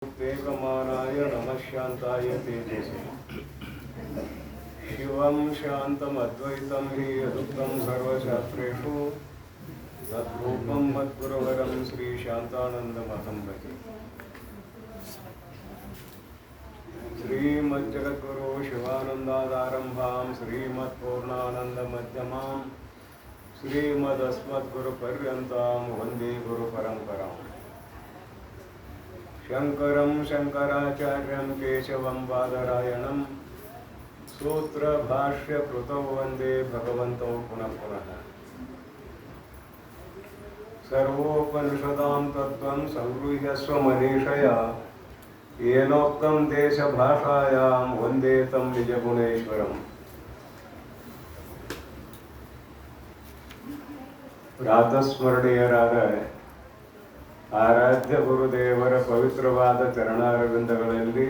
उत्तेकमानाय नमः शान्ताय तेजसे शिवं शान्तमद्वैतं हि यदुक्तं सर्वशास्त्रेषु तद्रूपं मद्गुरुवरं श्रीशान्तानन्दमहं भजे। श्रीमज्जगद्गुरो शिवानन्दादारम्भां श्रीमत्पूर्णानन्दमध्यमां श्रीमदस्मद्गुरुपर्यन्तां वन्दे गुरुपरम्पराम्। शङ्करं शङ्कराचार्यं केशवं बादरायणं सूत्रभाष्यकृतौ वन्दे भगवन्तौ पुनः पुनः। सर्वोपनिषदां तत्त्वं संगृह्य स्वमनीषया येनोक्तं देशभाषायां वन्दे तं निजगुणेश्वरम्। ಪ್ರಾತಸ್ಮರಣೀಯರಾದ ಆರಾಧ್ಯ ಗುರುದೇವರ ಪವಿತ್ರವಾದ ಚರಣಾರವಿಂದಗಳಲ್ಲಿ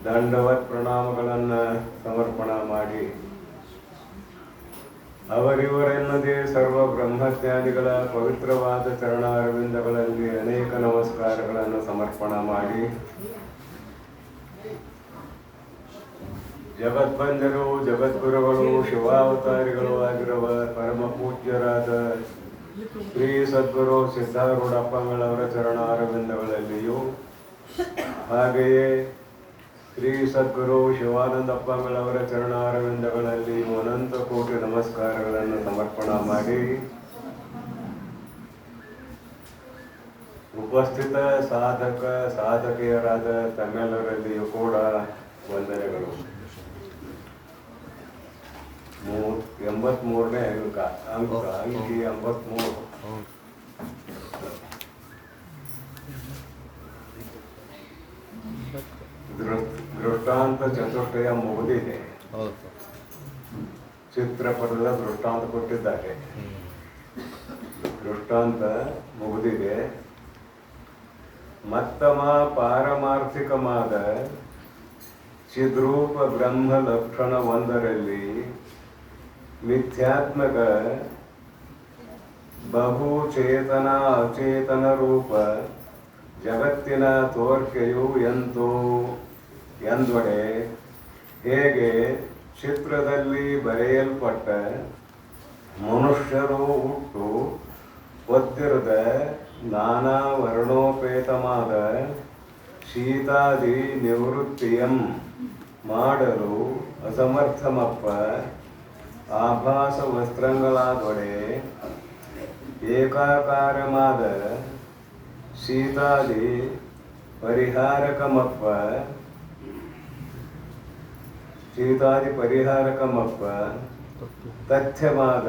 ದಂಡವತ್ ಪ್ರಣಾಮಗಳನ್ನು ಸಮರ್ಪಣ ಮಾಡಿ, ಅವರಿವರೆನ್ನದೇ ಸರ್ವ ಬ್ರಹ್ಮಜ್ಞಾನಿಗಳ ಪವಿತ್ರವಾದ ಚರಣಾರವಿಂದಗಳಲ್ಲಿ ಅನೇಕ ನಮಸ್ಕಾರಗಳನ್ನು ಸಮರ್ಪಣ ಮಾಡಿ, ಜಗದ್ಬಂಧರು ಜಗದ್ಗುರುಗಳು ಶಿವಾವತಾರಿಗಳು ಆಗಿರುವ ಪರಮ ಪೂಜ್ಯರಾದ ಶ್ರೀ ಸದ್ಗುರು ಸಿದ್ಧಾರೂಢಪ್ಪಂಗಳವರ ಚರಣಾರವಿಂದಗಳಲ್ಲಿಯೂ, ಹಾಗೆಯೇ ಶ್ರೀ ಸದ್ಗುರು ಶಿವಾನಂದಪ್ಪಂಗಳವರ ಚರಣಾರವಿಂದಗಳಲ್ಲಿಯೂ ಅನಂತ ಕೋಟಿ ನಮಸ್ಕಾರಗಳನ್ನು ಸಮರ್ಪಣ ಮಾಡಿ, ಉಪಸ್ಥಿತ ಸಾಧಕ ಸಾಧಕಿಯರಾದ ತಮ್ಮೆಲ್ಲರಲ್ಲಿಯೂ ಕೂಡ ವಂದನೆಗಳು. 83ನೇ ಅಂಕಿ 83. ದೃಷ್ಟಾಂತ ಚತುಷ್ಟಯ ಮುಗಿದಿದೆ. ಚಿತ್ರಪಟದ ದೃಷ್ಟಾಂತ ಕೊಟ್ಟಿದ್ದಾರೆ. ದೃಷ್ಟಾಂತ ಮುಗಿದಿದೆ. ಮತ್ತಮ ಪಾರಮಾರ್ಥಿಕವಾದ ಚಿದ್ರೂಪ ಬ್ರಹ್ಮ ಲಕ್ಷಣ ಒಂದರಲ್ಲಿ ಮಿಥ್ಯಾತ್ಮಕ ಬಹುಚೇತನ ಅಚೇತನ ರೂಪ ಜಗತ್ತಿನ ತೋರ್ಕೆಯು ಎಂದೊಡೆ ಹೇಗೆ ಚಿತ್ರದಲ್ಲಿ ಬರೆಯಲ್ಪಟ್ಟ ಮನುಷ್ಯರು ಹುಟ್ಟು ಒತ್ತಿರದ ನಾನಾ ವರ್ಣೋಪೇತವಾದ ಶೀತಾದಿ ನಿವೃತ್ತಿಯಂ ಮಾಡಲು ಅಸಮರ್ಥಮಪ್ಪ ಆಭಾಸ ವಸ್ತ್ರಗಳಾದೊಡೆ ಏಕಾಕಾರವಾದ ಶೀತಾದಿ ಪರಿಹಾರಕಮಪ್ಪ ತಥ್ಯವಾದ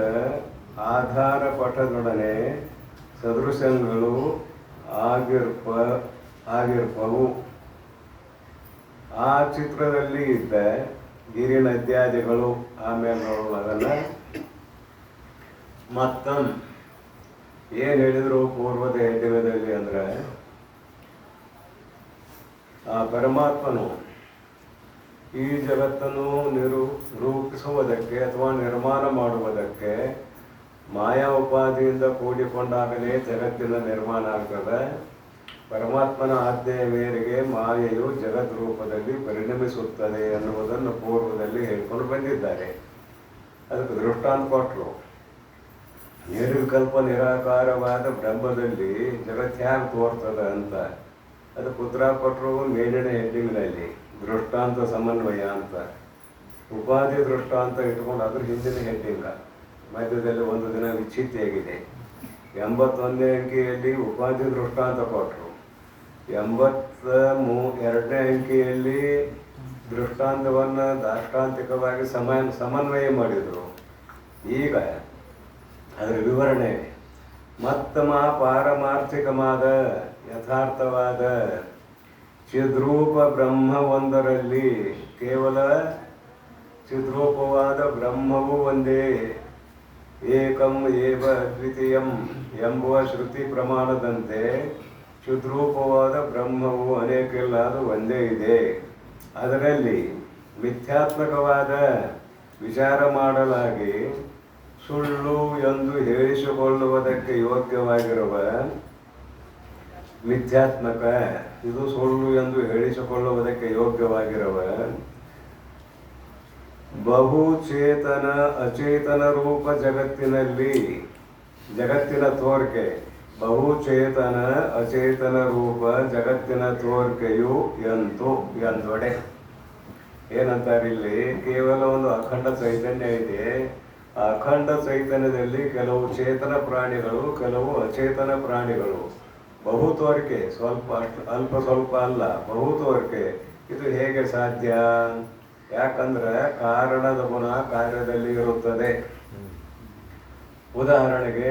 ಆಧಾರ ಪಟದೊಡನೆ ಸದೃಶಗಳು ಆಗಿರ್ಪವು. ಆ ಚಿತ್ರದಲ್ಲಿ ಇದ್ದ ಗಿರಿ ನದ್ಯಾದಿಗಳು ಆಮೇಲೆ ಅದನ್ನು ಮತ್ತೊಂದು ಏನು ಹೇಳಿದ್ರು ಪೂರ್ವದ ಹೆಡ್ಡಿಗದಲ್ಲಿ ಅಂದರೆ, ಆ ಪರಮಾತ್ಮನು ಈ ಜಗತ್ತನ್ನು ರೂಪಿಸುವುದಕ್ಕೆ ಅಥವಾ ನಿರ್ಮಾಣ ಮಾಡುವುದಕ್ಕೆ ಮಾಯಾ ಉಪಾಧಿಯಿಂದ ಕೂಡಿಕೊಂಡಾಗಲೇ ಜಗತ್ತಿನ ನಿರ್ಮಾಣ ಆಗ್ತದೆ. ಪರಮಾತ್ಮನ ಆಜ್ಞೆಯ ಮೇರೆಗೆ ಮಾಯೆಯು ಜಗದ್ ರೂಪದಲ್ಲಿ ಪರಿಣಮಿಸುತ್ತದೆ ಎನ್ನುವುದನ್ನು ಪೂರ್ವದಲ್ಲಿ ಹೇಳ್ಕೊಂಡು ಬಂದಿದ್ದಾರೆ. ಅದಕ್ಕೆ ದೃಷ್ಟಾಂತ ಕೊಟ್ಟರು. ನಿರ್ವಿಕಲ್ಪ ನಿರಾಕಾರವಾದ ಬ್ರಹ್ಮದಲ್ಲಿ ಜಗತ್ತು ಹೇಗೆ ತೋರ್ತದ ಅಂತ ಅದಕ್ಕೆ ಉತ್ತರ ಕೊಟ್ಟರು ಮೇಲಿನ ಹೆಡ್ಡಿಂಗ್ನಲ್ಲಿ ದೃಷ್ಟಾಂತ ಸಮನ್ವಯ ಅಂತ. ಉಪಾಧಿ ದೃಷ್ಟಾಂತ ಇಟ್ಕೊಂಡು ಅದ್ರ ಹಿಂದಿನ ಹೆಡ್ಡಿಂಗ ಮಧ್ಯದಲ್ಲಿ ಒಂದು ದಿನ ವಿಚ್ಛಿತ್ತಿಯಾಗಿದೆ. 81ನೇ ಅಂಕಿಯಲ್ಲಿ ಉಪಾಧಿ ದೃಷ್ಟಾಂತ ಕೊಟ್ಟರು. 82ನೇ ಅಂಕಿಯಲ್ಲಿ ದೃಷ್ಟಾಂತವನ್ನು ದಾಷ್ಟಾಂತಿಕವಾಗಿ ಸಮನ್ವಯ ಮಾಡಿದರು. ಈಗ ಅದರ ವಿವರಣೆ ಮತ್ತಮ ಪಾರಮಾರ್ಥಿಕವಾದ ಯಥಾರ್ಥವಾದ ಚಿದ್ರೂಪ ಬ್ರಹ್ಮ ಒಂದರಲ್ಲಿ, ಕೇವಲ ಚಿದ್ರೂಪವಾದ ಬ್ರಹ್ಮವು ಒಂದೇ, ಏಕಂ ಏವ ಅದ್ವಿತೀಯಂ ಎಂಬುವ ಶ್ರುತಿ ಪ್ರಮಾಣದಂತೆ ಚಿದ್ರೂಪವಾದ ಬ್ರಹ್ಮವು ಅನೇಕಿಲ್ಲ, ಅದು ಒಂದೇ ಇದೆ. ಅದರಲ್ಲಿ ಮಿಥ್ಯಾತ್ಮಕವಾದ ವಿಚಾರ ಮಾಡಲಾಗಿ ಸುಳ್ಳು ಎಂದು ಹೇಳಿಸಿಕೊಳ್ಳುವುದಕ್ಕೆ ಯೋಗ್ಯವಾಗಿರುವ ಮಿಥ್ಯಾತ್ಮಕ ಇದು ಸುಳ್ಳು ಎಂದು ಹೇಳಿಸಿಕೊಳ್ಳುವುದಕ್ಕೆ ಯೋಗ್ಯವಾಗಿರುವ ಬಹುಚೇತನ ಅಚೇತನ ರೂಪ ಜಗತ್ತಿನ ತೋರಿಕೆ, ಬಹುಚೇತನ ಅಚೇತನ ರೂಪ ಜಗತ್ತಿನ ತೋರಿಕೆಯು ಎಂದೊಡೆ. ಏನಂತಾರೆ ಇಲ್ಲಿ? ಕೇವಲ ಒಂದು ಅಖಂಡ ಚೈತನ್ಯ ಇದೆ. ಆ ಅಖಂಡ ಚೈತನ್ಯದಲ್ಲಿ ಕೆಲವು ಚೇತನ ಪ್ರಾಣಿಗಳು, ಕೆಲವು ಅಚೇತನ ಪ್ರಾಣಿಗಳು. ಬಹು ತೋರಿಕೆ, ಅಲ್ಪ ಸ್ವಲ್ಪ ಅಲ್ಲ, ಬಹು ತೋರಿಕೆ. ಇದು ಹೇಗೆ ಸಾಧ್ಯ? ಯಾಕಂದ್ರೆ ಕಾರಣದ ಗುಣ ಕಾರ್ಯದಲ್ಲಿ ಇರುತ್ತದೆ. ಉದಾಹರಣೆಗೆ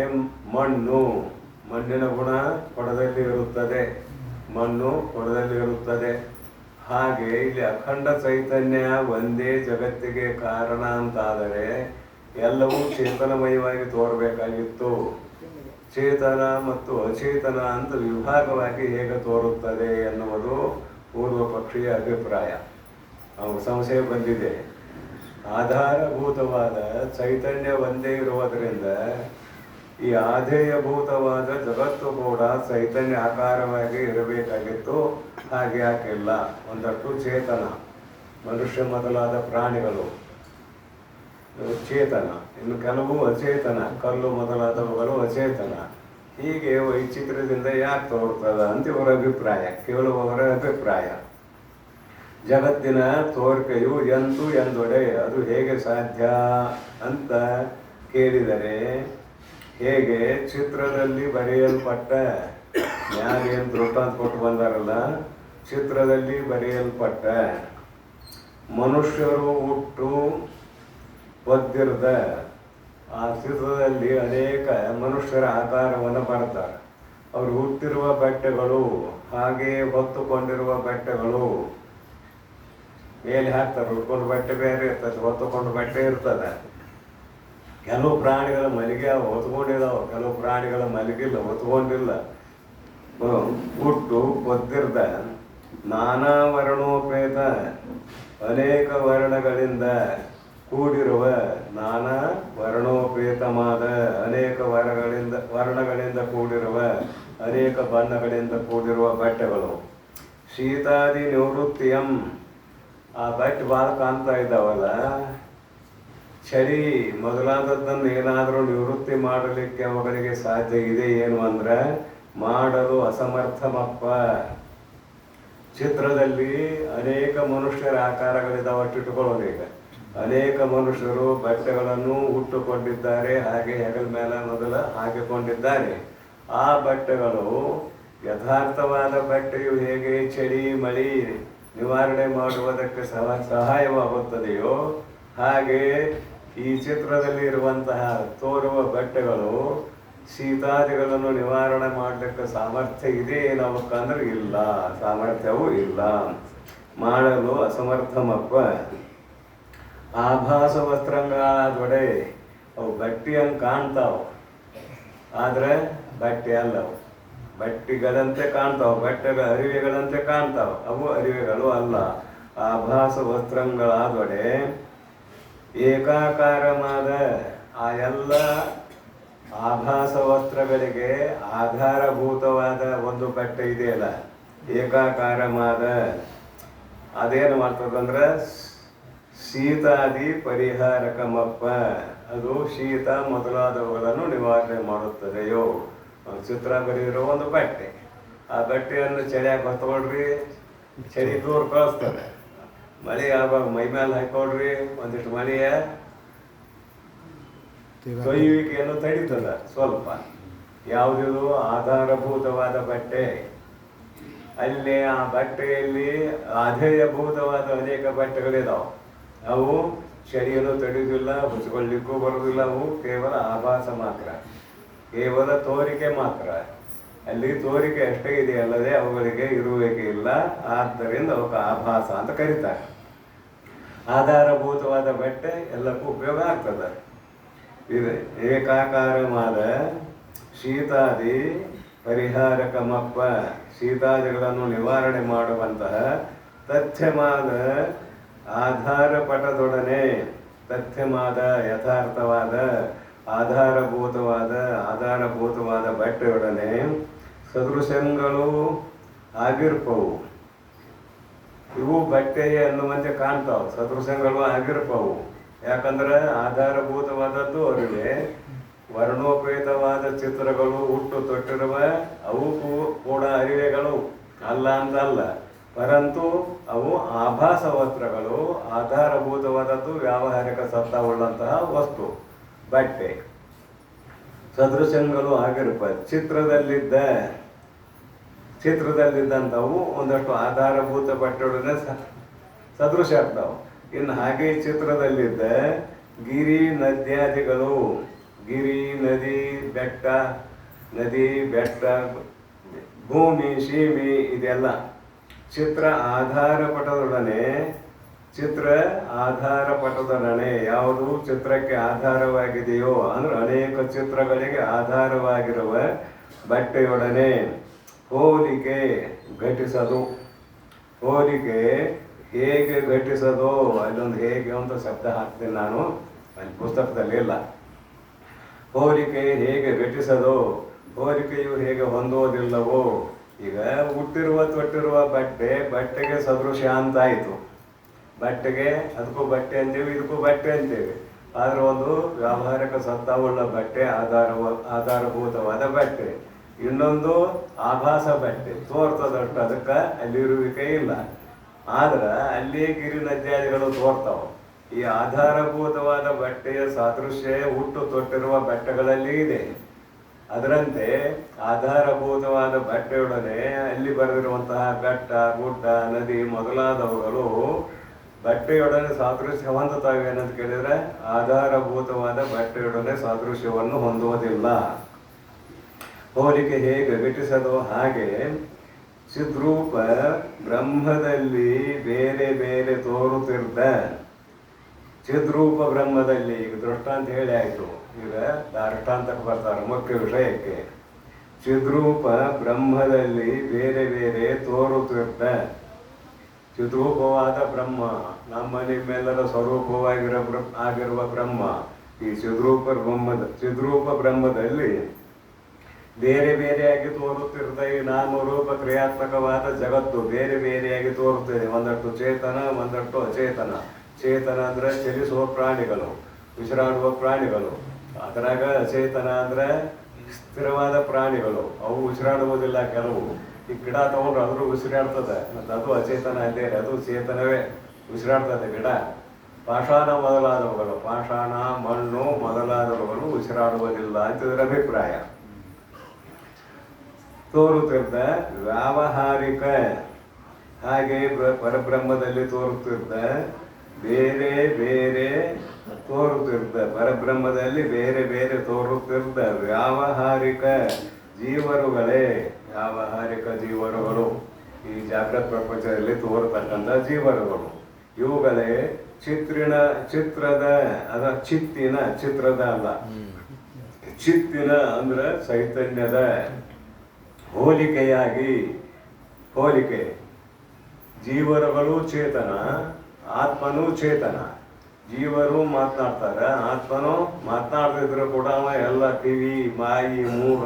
ಮಣ್ಣಿನ ಗುಣ ಕೊಡದಲ್ಲಿ ಇರುತ್ತದೆ, ಮಣ್ಣು ಕೊಡದಲ್ಲಿ ಇರುತ್ತದೆ. ಹಾಗೆ ಇಲ್ಲಿ ಅಖಂಡ ಚೈತನ್ಯ ಒಂದೇ ಜಗತ್ತಿಗೆ ಕಾರಣ ಅಂತಾದರೆ ಎಲ್ಲವೂ ಚೇತನಮಯವಾಗಿ ತೋರಬೇಕಾಗಿತ್ತು. ಚೇತನ ಮತ್ತು ಅಚೇತನ ಅಂತ ವಿಭಾಗವಾಗಿ ಹೇಗೆ ತೋರುತ್ತದೆ ಎನ್ನುವುದು ಪೂರ್ವ ಪಕ್ಷೀಯ ಅಭಿಪ್ರಾಯ. ಅವನು ಸಂಶಯ ಬಂದಿದೆ. ಆಧಾರಭೂತವಾದ ಚೈತನ್ಯ ಒಂದೇ ಇರುವುದರಿಂದ ಈ ಆಧೇಯಭೂತವಾದ ಜಗತ್ತು ಕೂಡ ಚೈತನ್ಯ ಆಕಾರವಾಗಿ ಇರಬೇಕಾಗಿತ್ತು. ಹಾಗೆ ಯಾಕಿಲ್ಲ? ಒಂದಷ್ಟು ಚೇತನ, ಮನುಷ್ಯ ಮೊದಲಾದ ಪ್ರಾಣಿಗಳು ಚೇತನ, ಇನ್ನು ಕೆಲವು ಅಚೇತನ, ಕಲ್ಲು ಮೊದಲಾದವುಗಳು ಅಚೇತನ. ಹೀಗೆ ವೈಚಿತ್ರ್ಯದಿಂದ ಯಾಕೆ ತೋರ್ತದ ಅಂತ ಇವರ ಅಭಿಪ್ರಾಯ, ಕೇಳುವವರ ಅಭಿಪ್ರಾಯ. ಜಗತ್ತಿನ ತೋರಿಕೆಯು ಎಂದೊಡೆ, ಅದು ಹೇಗೆ ಸಾಧ್ಯ ಅಂತ ಕೇಳಿದರೆ, ಹೇಗೆ ಚಿತ್ರದಲ್ಲಿ ಬರೆಯಲ್ಪಟ್ಟ, ಮ್ಯಾಗೇನು ದೃಷ್ಟಾಂತ ಕೊಟ್ಟು ಬಂದಾರಲ್ಲ, ಚಿತ್ರದಲ್ಲಿ ಬರೆಯಲ್ಪಟ್ಟ ಮನುಷ್ಯರು ಹುಟ್ಟು ಒದ್ದಿರದ ಆ ಚಿತ್ರದಲ್ಲಿ ಅನೇಕ ಮನುಷ್ಯರ ಆಕಾರವನ್ನು ಬರ್ತಾರೆ. ಅವರು ಹುಟ್ಟಿರುವ ಬಟ್ಟೆಗಳು, ಹಾಗೆ ಹೊತ್ತುಕೊಂಡಿರುವ ಬಟ್ಟೆಗಳು ಮೇಲೆ ಹಾಕ್ತಾರೆ. ಉಟ್ಕೊಂಡು ಬಟ್ಟೆ ಬೇರೆ ಇರ್ತದೆ, ಹೊತ್ತುಕೊಂಡು ಬಟ್ಟೆ ಇರ್ತದೆ. ಕೆಲವು ಪ್ರಾಣಿಗಳ ಮಲಿಗೆ ಹೊತ್ಕೊಂಡಿದ್ದಾವೆ, ಕೆಲವು ಪ್ರಾಣಿಗಳ ಮಲಗಿಲ್ಲ, ಹೊತ್ಕೊಂಡಿಲ್ಲ. ಹುಟ್ಟು ಒದ್ದಿರ್ದ ನಾನಾ ವರ್ಣೋಪೇತ, ಅನೇಕ ವರ್ಣಗಳಿಂದ ಕೂಡಿರುವ, ನಾನಾ ವರ್ಣೋಪೇತವಾದ ಅನೇಕ ವರ್ಣಗಳಿಂದ ಕೂಡಿರುವ, ಅನೇಕ ಬಣ್ಣಗಳಿಂದ ಕೂಡಿರುವ ಬಟ್ಟೆಗಳು. ಶೀತಾದಿ ನಿವೃತ್ತಿಯಂ, ಆ ಬಟ್ಟೆ ಭಾಳ ಕಾಣ್ತಾ ಇದ್ದಾವಲ್ಲ, ಚಳಿ ಮೊದಲಾದದ್ದನ್ನು ಏನಾದರೂ ನಿವೃತ್ತಿ ಮಾಡಲಿಕ್ಕೆ ಅವುಗಳಿಗೆ ಸಾಧ್ಯ ಇದೆ ಏನು ಅಂದ್ರೆ ಮಾಡಲು ಅಸಮರ್ಥಮಪ್ಪ. ಚಿತ್ರದಲ್ಲಿ ಅನೇಕ ಮನುಷ್ಯರ ಆಕಾರಗಳಿದ್ದಾವೆ, ಇಟ್ಟುಕೊಳ್ಳೋದು. ಈಗ ಅನೇಕ ಮನುಷ್ಯರು ಬಟ್ಟೆಗಳನ್ನು ಉಟ್ಟುಕೊಂಡಿದ್ದಾರೆ, ಹಾಗೆ ಹೆಗಲ ಮೇಲೆ ಮೊದಲ ಹಾಕಿಕೊಂಡಿದ್ದಾರೆ. ಆ ಬಟ್ಟೆಗಳು ಯಥಾರ್ಥವಾದ ಬಟ್ಟೆಯು ಹೇಗೆ ಚಳಿ ಮಳಿ ನಿವಾರಣೆ ಮಾಡುವುದಕ್ಕೆ ಸಹಾಯವಾಗುತ್ತದೆಯೋ ಹಾಗೆ ಈ ಚಿತ್ರದಲ್ಲಿ ಇರುವಂತಹ ತೋರುವ ಬಟ್ಟೆಗಳು ಶೀತಾದಿಗಳನ್ನು ನಿವಾರಣೆ ಮಾಡಲಿಕ್ಕೆ ಸಾಮರ್ಥ್ಯ ಇದೆ ಏನವಕ್ಕಂದ್ರೆ ಇಲ್ಲ, ಸಾಮರ್ಥ್ಯವೂ ಇಲ್ಲ, ಮಾಡಲು ಅಸಮರ್ಥಮಪ್ಪ. ಆಭಾಸ ವಸ್ತ್ರಂಗಳಾದೊಡೆ ಅವು ಬಟ್ಟೆಯಂಗೆ ಕಾಣ್ತಾವೆ, ಆದರೆ ಬಟ್ಟೆ ಅಲ್ಲವು. ಬಟ್ಟೆಗಳಂತೆ ಕಾಣ್ತಾವೆ, ಬಟ್ಟೆಗಳ ಅರಿವೆಗಳಂತೆ ಕಾಣ್ತಾವೆ, ಅವು ಅರಿವೆಗಳು ಅಲ್ಲ. ಆಭಾಸ ವಸ್ತ್ರಂಗಳಾದೊಡೆ ಏಕಾಕಾರವಾದ ಆ ಎಲ್ಲ ಆಭಾಸ ವಸ್ತ್ರಗಳಿಗೆ ಆಧಾರಭೂತವಾದ ಒಂದು ಬಟ್ಟೆ ಇದೆಯಲ್ಲ, ಏಕಾಕಾರವಾದ, ಅದೇನು ಮಾಡ್ತದಂದ್ರೆ ಶೀತಾದಿ ಪರಿಹಾರಕಮಪ್ಪ. ಅದು ಶೀತ ಮೊದಲಾದವುಗಳನ್ನು ನಿವಾರಣೆ ಮಾಡುತ್ತದೆಯೋ. ಚಿತ್ರ ಬರೆದಿರೋ ಒಂದು ಬಟ್ಟೆ, ಆ ಬಟ್ಟೆಯನ್ನು ಚಳಿಯಾಗಿ ಹೊತ್ಕೊಳ್ರಿ, ಚಳಿ ದೂರ ಕಳಿಸ್ತದೆ. ಮಳೆ ಆವಾಗ ಮೈ ಮೇಲೆ ಹಾಕೊಳ್ರಿ, ಒಂದಿಷ್ಟು ಮಳೆಯ ತೊಯ್ಯುವಿಕೆಯನ್ನು ತಡೀತದ ಸ್ವಲ್ಪ. ಯಾವುದಿದು ಆಧಾರಭೂತವಾದ ಬಟ್ಟೆ, ಅಲ್ಲಿ ಆ ಬಟ್ಟೆಯಲ್ಲಿ ಆಧೇಯಭೂತವಾದ ಅನೇಕ ಬಟ್ಟೆಗಳಿದಾವೆ. ಅವು ಚಳಿಯನ್ನು ತಡೆಯುವುದಿಲ್ಲ, ಹುಚ್ಕೊಳ್ಳಿಕ್ಕೂ ಬರುವುದಿಲ್ಲ. ಅವು ಕೇವಲ ಆಭಾಸ ಮಾತ್ರ, ಕೇವಲ ತೋರಿಕೆ ಮಾತ್ರ. ಅಲ್ಲಿ ತೋರಿಕೆ ಅಷ್ಟೇ ಇದೆ ಅಲ್ಲದೆ ಅವುಗಳಿಗೆ ಇರುವಿಕೆ ಇಲ್ಲ. ಆದ್ದರಿಂದ ಅವಕ್ಕೆ ಆಭಾಸ ಅಂತ ಕರೀತಾರೆ. ಆಧಾರಭೂತವಾದ ಬಟ್ಟೆ ಎಲ್ಲಕ್ಕೂ ಉಪಯೋಗ ಆಗ್ತದೆ. ಇದು ಏಕಾಕಾರವಾದ ಶೀತಾದಿ ಪರಿಹಾರಕಮಪ್ಪ, ಶೀತಾದಿಗಳನ್ನು ನಿವಾರಣೆ ಮಾಡುವಂತಹ ತಥ್ಯವಾದ ಆಧಾರಪಟದೊಡನೆ, ತಥ್ಯವಾದ ಯಥಾರ್ಥವಾದ ಆಧಾರಭೂತವಾದ ಬಟ್ಟೆಯೊಡನೆ ಸದೃಶಗಳು ಆಗಿರ್ಪವು. ಇವು ಬಟ್ಟೆ ಅನ್ನುವಂತೆ ಕಾಣ್ತಾವ, ಸದೃಶಗಳು ಆಗಿರ್ಪವು. ಯಾಕಂದ್ರೆ ಆಧಾರಭೂತವಾದದ್ದು ಅವರಿಗೆ ವರ್ಣೋಪೇತವಾದ ಚಿತ್ರಗಳು ಹುಟ್ಟು ತೊಟ್ಟಿರುವ ಅವು ಕೂಡ ಅರಿವೆಗಳು ಅಲ್ಲ ಅಂತಲ್ಲ. ಪರಂತು ಅವು ಆಭಾಸ ವಸ್ತ್ರಗಳು, ಆಧಾರಭೂತವಾದದ್ದು ವ್ಯಾವಹಾರಿಕ ಸತ್ತವುಳ್ಳಂತಹ ವಸ್ತು ಬಟ್ಟೆ. ಸದೃಶಗಳು ಆಗಿರ್ಪ ಚಿತ್ರದಲ್ಲಿದ್ದಂಥವು ಒಂದಷ್ಟು ಆಧಾರಭೂತ ಬಟ್ಟೆಯೊಡನೆ ಸದೃಶ ಆಗ್ತಾವೆ. ಇನ್ನು ಹಾಗೆ ಚಿತ್ರದಲ್ಲಿದ್ದ ಗಿರಿ ನದ್ಯಾದಿಗಳು, ಗಿರಿ ನದಿ ಬೆಟ್ಟ ಭೂಮಿ ಸೀಮೆ ಇದೆಲ್ಲ ಚಿತ್ರ ಆಧಾರ ಪಟದೊಡನೆ ಯಾವುದು ಚಿತ್ರಕ್ಕೆ ಆಧಾರವಾಗಿದೆಯೋ ಅಂದ್ರೆ ಅನೇಕ ಚಿತ್ರಗಳಿಗೆ ಆಧಾರವಾಗಿರುವ ಬಟ್ಟೆಯೊಡನೆ ಹೋಲಿಕೆ ಘಟಿಸದು. ಹೋಲಿಕೆ ಹೇಗೆ ಘಟಿಸೋದು, ಅಲ್ಲೊಂದು ಹೇಗೆ ಅಂತ ಶಬ್ದ ಹಾಕ್ತೀನಿ ನಾನು, ಅಲ್ಲಿ ಪುಸ್ತಕದಲ್ಲಿ ಇಲ್ಲ. ಹೋಲಿಕೆ ಹೇಗೆ ಘಟಿಸೋದು, ಹೋಲಿಕೆಯು ಹೇಗೆ ಹೊಂದೋದಿಲ್ಲವೋ. ಈಗ ತೊಟ್ಟಿರುವ ಬಟ್ಟೆಗೆ ಸದೃಶ ಅಂತಾಯಿತು. ಬಟ್ಟೆಗೆ ಅದಕ್ಕೂ ಬಟ್ಟೆ ಅಂತೀವಿ, ಇದಕ್ಕೂ ಬಟ್ಟೆ ಅಂತೀವಿ. ಆದರೆ ಒಂದು ವ್ಯಾವಹಾರಿಕ ಸತ್ತವುಳ್ಳ ಬಟ್ಟೆ, ಆಧಾರಭೂತವಾದ ಬಟ್ಟೆ. ಇನ್ನೊಂದು ಆಭಾಸ ಬಟ್ಟೆ, ತೋರ್ತದಷ್ಟು ಅದಕ್ಕೆ ಅಲ್ಲಿರುವಿಕೆ ಇಲ್ಲ. ಆದ್ರೆ ಅಲ್ಲಿ ಗಿರಿ ನದ್ಯಾದಿಗಳು ತೋರ್ತಾವ. ಈ ಆಧಾರಭೂತವಾದ ಬಟ್ಟೆಯ ಸಾದೃಶ್ಯ ಹುಟ್ಟು ತೊಟ್ಟಿರುವ ಬಟ್ಟೆಗಳಲ್ಲಿ ಇದೆ. ಅದರಂತೆ ಆಧಾರಭೂತವಾದ ಬಟ್ಟೆಯೊಡನೆ ಅಲ್ಲಿ ಬರೆದಿರುವಂತಹ ಬೆಟ್ಟ ಗುಡ್ಡ ನದಿ ಮೊದಲಾದವುಗಳು ಬಟ್ಟೆಯೊಡನೆ ಸಾದೃಶ್ಯ ಹೊಂದುತ್ತವೆ ಏನಂತ ಕೇಳಿದ್ರೆ ಆಧಾರಭೂತವಾದ ಬಟ್ಟೆಯೊಡನೆ ಸಾದೃಶ್ಯವನ್ನು ಹೊಂದುವುದಿಲ್ಲ. ಹೋಲಿಕೆ ಹೇಗೆ ಘಟಿಸದು ಹಾಗೆ ಚಿದ್ರೂಪ ಬ್ರಹ್ಮದಲ್ಲಿ ಬೇರೆ ಬೇರೆ ತೋರುತ್ತಿರ್ದ ಚಿದ್ರೂಪ ಬ್ರಹ್ಮದಲ್ಲಿ, ಈಗ ದೃಷ್ಟಾಂತ ಹೇಳಿ ಆಯಿತು, ಈಗ ದಾರ್ಷ್ಟಾಂತಕ್ಕೆ ಬರ್ತಾರೆ ಮುಖ್ಯ ವಿಷಯಕ್ಕೆ. ಚಿದ್ರೂಪ ಬ್ರಹ್ಮದಲ್ಲಿ ಬೇರೆ ಬೇರೆ ತೋರುತ್ತಿರ್ದ ಚಿದ್ರೂಪವಾದ ಬ್ರಹ್ಮ, ನಮ್ಮ ನಿಮ್ಮೆಲ್ಲರ ಆಗಿರುವ ಬ್ರಹ್ಮ. ಈ ಚಿದ್ರೂಪ ಬ್ರಹ್ಮದಲ್ಲಿ ಬೇರೆ ಬೇರೆಯಾಗಿ ತೋರುತ್ತಿರ್ತ ಈ ನಾಮರೂಪ ಕ್ರಿಯಾತ್ಮಕವಾದ ಜಗತ್ತು ಬೇರೆ ಬೇರೆಯಾಗಿ ತೋರುತ್ತದೆ. ಒಂದಷ್ಟು ಚೇತನ, ಒಂದಷ್ಟು ಅಚೇತನ. ಚೇತನ ಅಂದ್ರೆ ಚಲಿಸುವ ಪ್ರಾಣಿಗಳು, ಉಸಿರಾಡುವ ಪ್ರಾಣಿಗಳು. ಅದರಾಗ ಅಚೇತನ ಅಂದ್ರೆ ಸ್ಥಿರವಾದ ಪ್ರಾಣಿಗಳು, ಅವು ಉಸಿರಾಡುವುದಿಲ್ಲ. ಕೆಲವು ಈ ಗಿಡ ತಗೊಂಡ್ರು ಅದ್ರೂ ಉಸಿರಾಡ್ತದೆ, ಮತ್ತು ಅದು ಅಚೇತನ ಅಲ್ಲೇ, ಅದು ಚೇತನವೇ ಉಸಿರಾಡ್ತದೆ ಗಿಡ. ಪಾಷಾಣ ಮೊದಲಾದವುಗಳು, ಪಾಷಾಣ ಮಣ್ಣು ಮೊದಲಾದವುಗಳು ಉಸಿರಾಡುವುದಿಲ್ಲ ಅಂತಿದ್ರ ಅಭಿಪ್ರಾಯ. ತೋರುತ್ತಿದ್ದ ವ್ಯಾವಹಾರಿಕ ಹಾಗೆ ಪರಬ್ರಹ್ಮದಲ್ಲಿ ತೋರುತ್ತಿದ್ದ ಬೇರೆ ಬೇರೆ ತೋರುತ್ತಿದ್ದ ಪರಬ್ರಹ್ಮದಲ್ಲಿ ಬೇರೆ ಬೇರೆ ತೋರುತ್ತಿದ್ದ ವ್ಯಾವಹಾರಿಕ ಜೀವರುಗಳೇ. ವ್ಯಾವಹಾರಿಕ ಜೀವರುಗಳು ಈ ಜಾಗೃತ ಪ್ರಪಂಚದಲ್ಲಿ ತೋರತಕ್ಕಂಥ ಜೀವರುಗಳು. ಇವುಗಳೇ ಚಿತ್ರದ ಅಲ್ಲ, ಚಿತ್ತಿನ ಅಂದ್ರೆ ಚೈತನ್ಯದ ಹೋಲಿಕೆ. ಜೀವರುಗಳು ಚೇತನ, ಆತ್ಮನೂ ಚೇತನ. ಜೀವರು ಮಾತನಾಡ್ತಾರೆ, ಆತ್ಮನು ಮಾತನಾಡದಿದ್ರು ಕೂಡ ಎಲ್ಲ ಕಿವಿ ಮಾಯಿ ಮೂಗ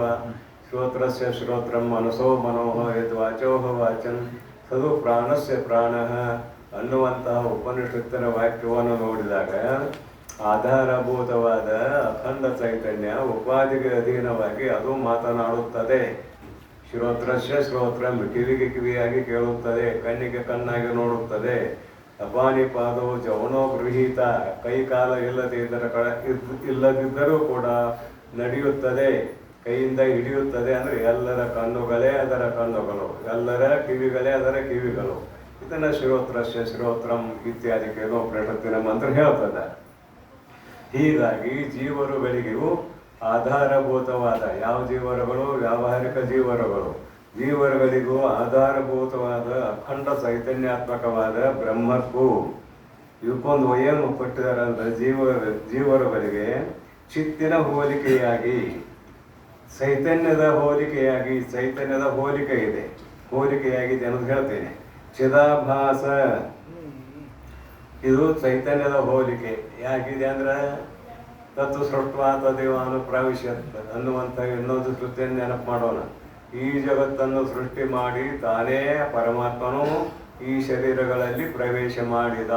ಶ್ರೋತ್ರಸ್ಯ ಶ್ರೋತ್ರಂ ಮನಸೋ ಮನೋಹ ಯದ್ ವಾಚೋಹ ವಾಚನ್ ತದು ಪ್ರಾಣಸ್ಯ ಪ್ರಾಣ ಅನ್ನುವಂತಹ ಉಪನಿಷತ್ತಿನ ವಾಕ್ಯವನ್ನು ನೋಡಿದಾಗ ಆಧಾರಭೂತವಾದ ಅಖಂಡ ಚೈತನ್ಯ ಉಪಾಧಿಗೆ ಅಧೀನವಾಗಿ ಅದು ಮಾತನಾಡುತ್ತದೆ. ಶ್ರೋತ್ರಸ್ಯ ಶ್ರೋತ್ರಂ ಕಿವಿಯಾಗಿ ಕೇಳುತ್ತದೆ, ಕಣ್ಣಿಗೆ ಕಣ್ಣಾಗಿ ನೋಡುತ್ತದೆ. ಅಪಾನಿ ಪಾದವು ಜವನೋ ಗೃಹೀತ, ಕೈ ಕಾಲ ಇಲ್ಲದಿದ್ದರೂ ಕೂಡ ನಡೆಯುತ್ತದೆ, ಕೈಯಿಂದ ಹಿಡಿಯುತ್ತದೆ. ಅಂದರೆ ಎಲ್ಲರ ಕಣ್ಣುಗಳೇ ಅದರ ಕಣ್ಣುಗಳು, ಎಲ್ಲರ ಕಿವಿಗಳೇ ಅದರ ಕಿವಿಗಳು. ಇದನ್ನು ಶ್ರೋತ್ರಸ್ಯ ಶ್ರೋತ್ರಂ ಇತ್ಯಾದಿ ಉಪನಿಷತ್ತಿನ ಮಂತ್ರ ಹೇಳ್ತದೆ. ಹೀಗಾಗಿ ಜೀವರುಗಳಿಗೂ ಆಧಾರಭೂತವಾದ ಯಾವ ಜೀವರುಗಳು? ವ್ಯಾವಹಾರಿಕ ಜೀವರುಗಳಿಗೂ ಆಧಾರಭೂತವಾದ ಅಖಂಡ ಚೈತನ್ಯಾತ್ಮಕವಾದ ಬ್ರಹ್ಮಕ್ಕೂ ಇವಕ್ಕೊಂದು ಏನು ಕೊಟ್ಟಿದ್ದಾರೆ ಅಂದರೆ ಜೀವರುಗಳಿಗೆ ಚಿತ್ತಿನ ಹೋಲಿಕೆಯಾಗಿ ಚೈತನ್ಯದ ಹೋಲಿಕೆ ಇದೆ. ಹೋಲಿಕೆಯಾಗಿದೆ ಅನ್ನೋದು ಹೇಳ್ತೇನೆ. ಚಿದಾಭಾಸ ಇದು ಚೈತನ್ಯದ ಹೋಲಿಕೆ ಯಾಗಿದೆ ಅಂದ್ರೆ ತತ್ವ ಸೃಷ್ಟ್ವಾ ತದೇವ ಪ್ರವಿಶ್ಯತ್ ಅನ್ನುವಂಥ ಇನ್ನೊಂದು ಶ್ರುತಿಯನ್ನು ನೆನಪು ಮಾಡೋಣ. ಈ ಜಗತ್ತನ್ನು ಸೃಷ್ಟಿ ಮಾಡಿ ತಾನೇ ಪರಮಾತ್ಮನು ಈ ಶರೀರಗಳಲ್ಲಿ ಪ್ರವೇಶ ಮಾಡಿದ.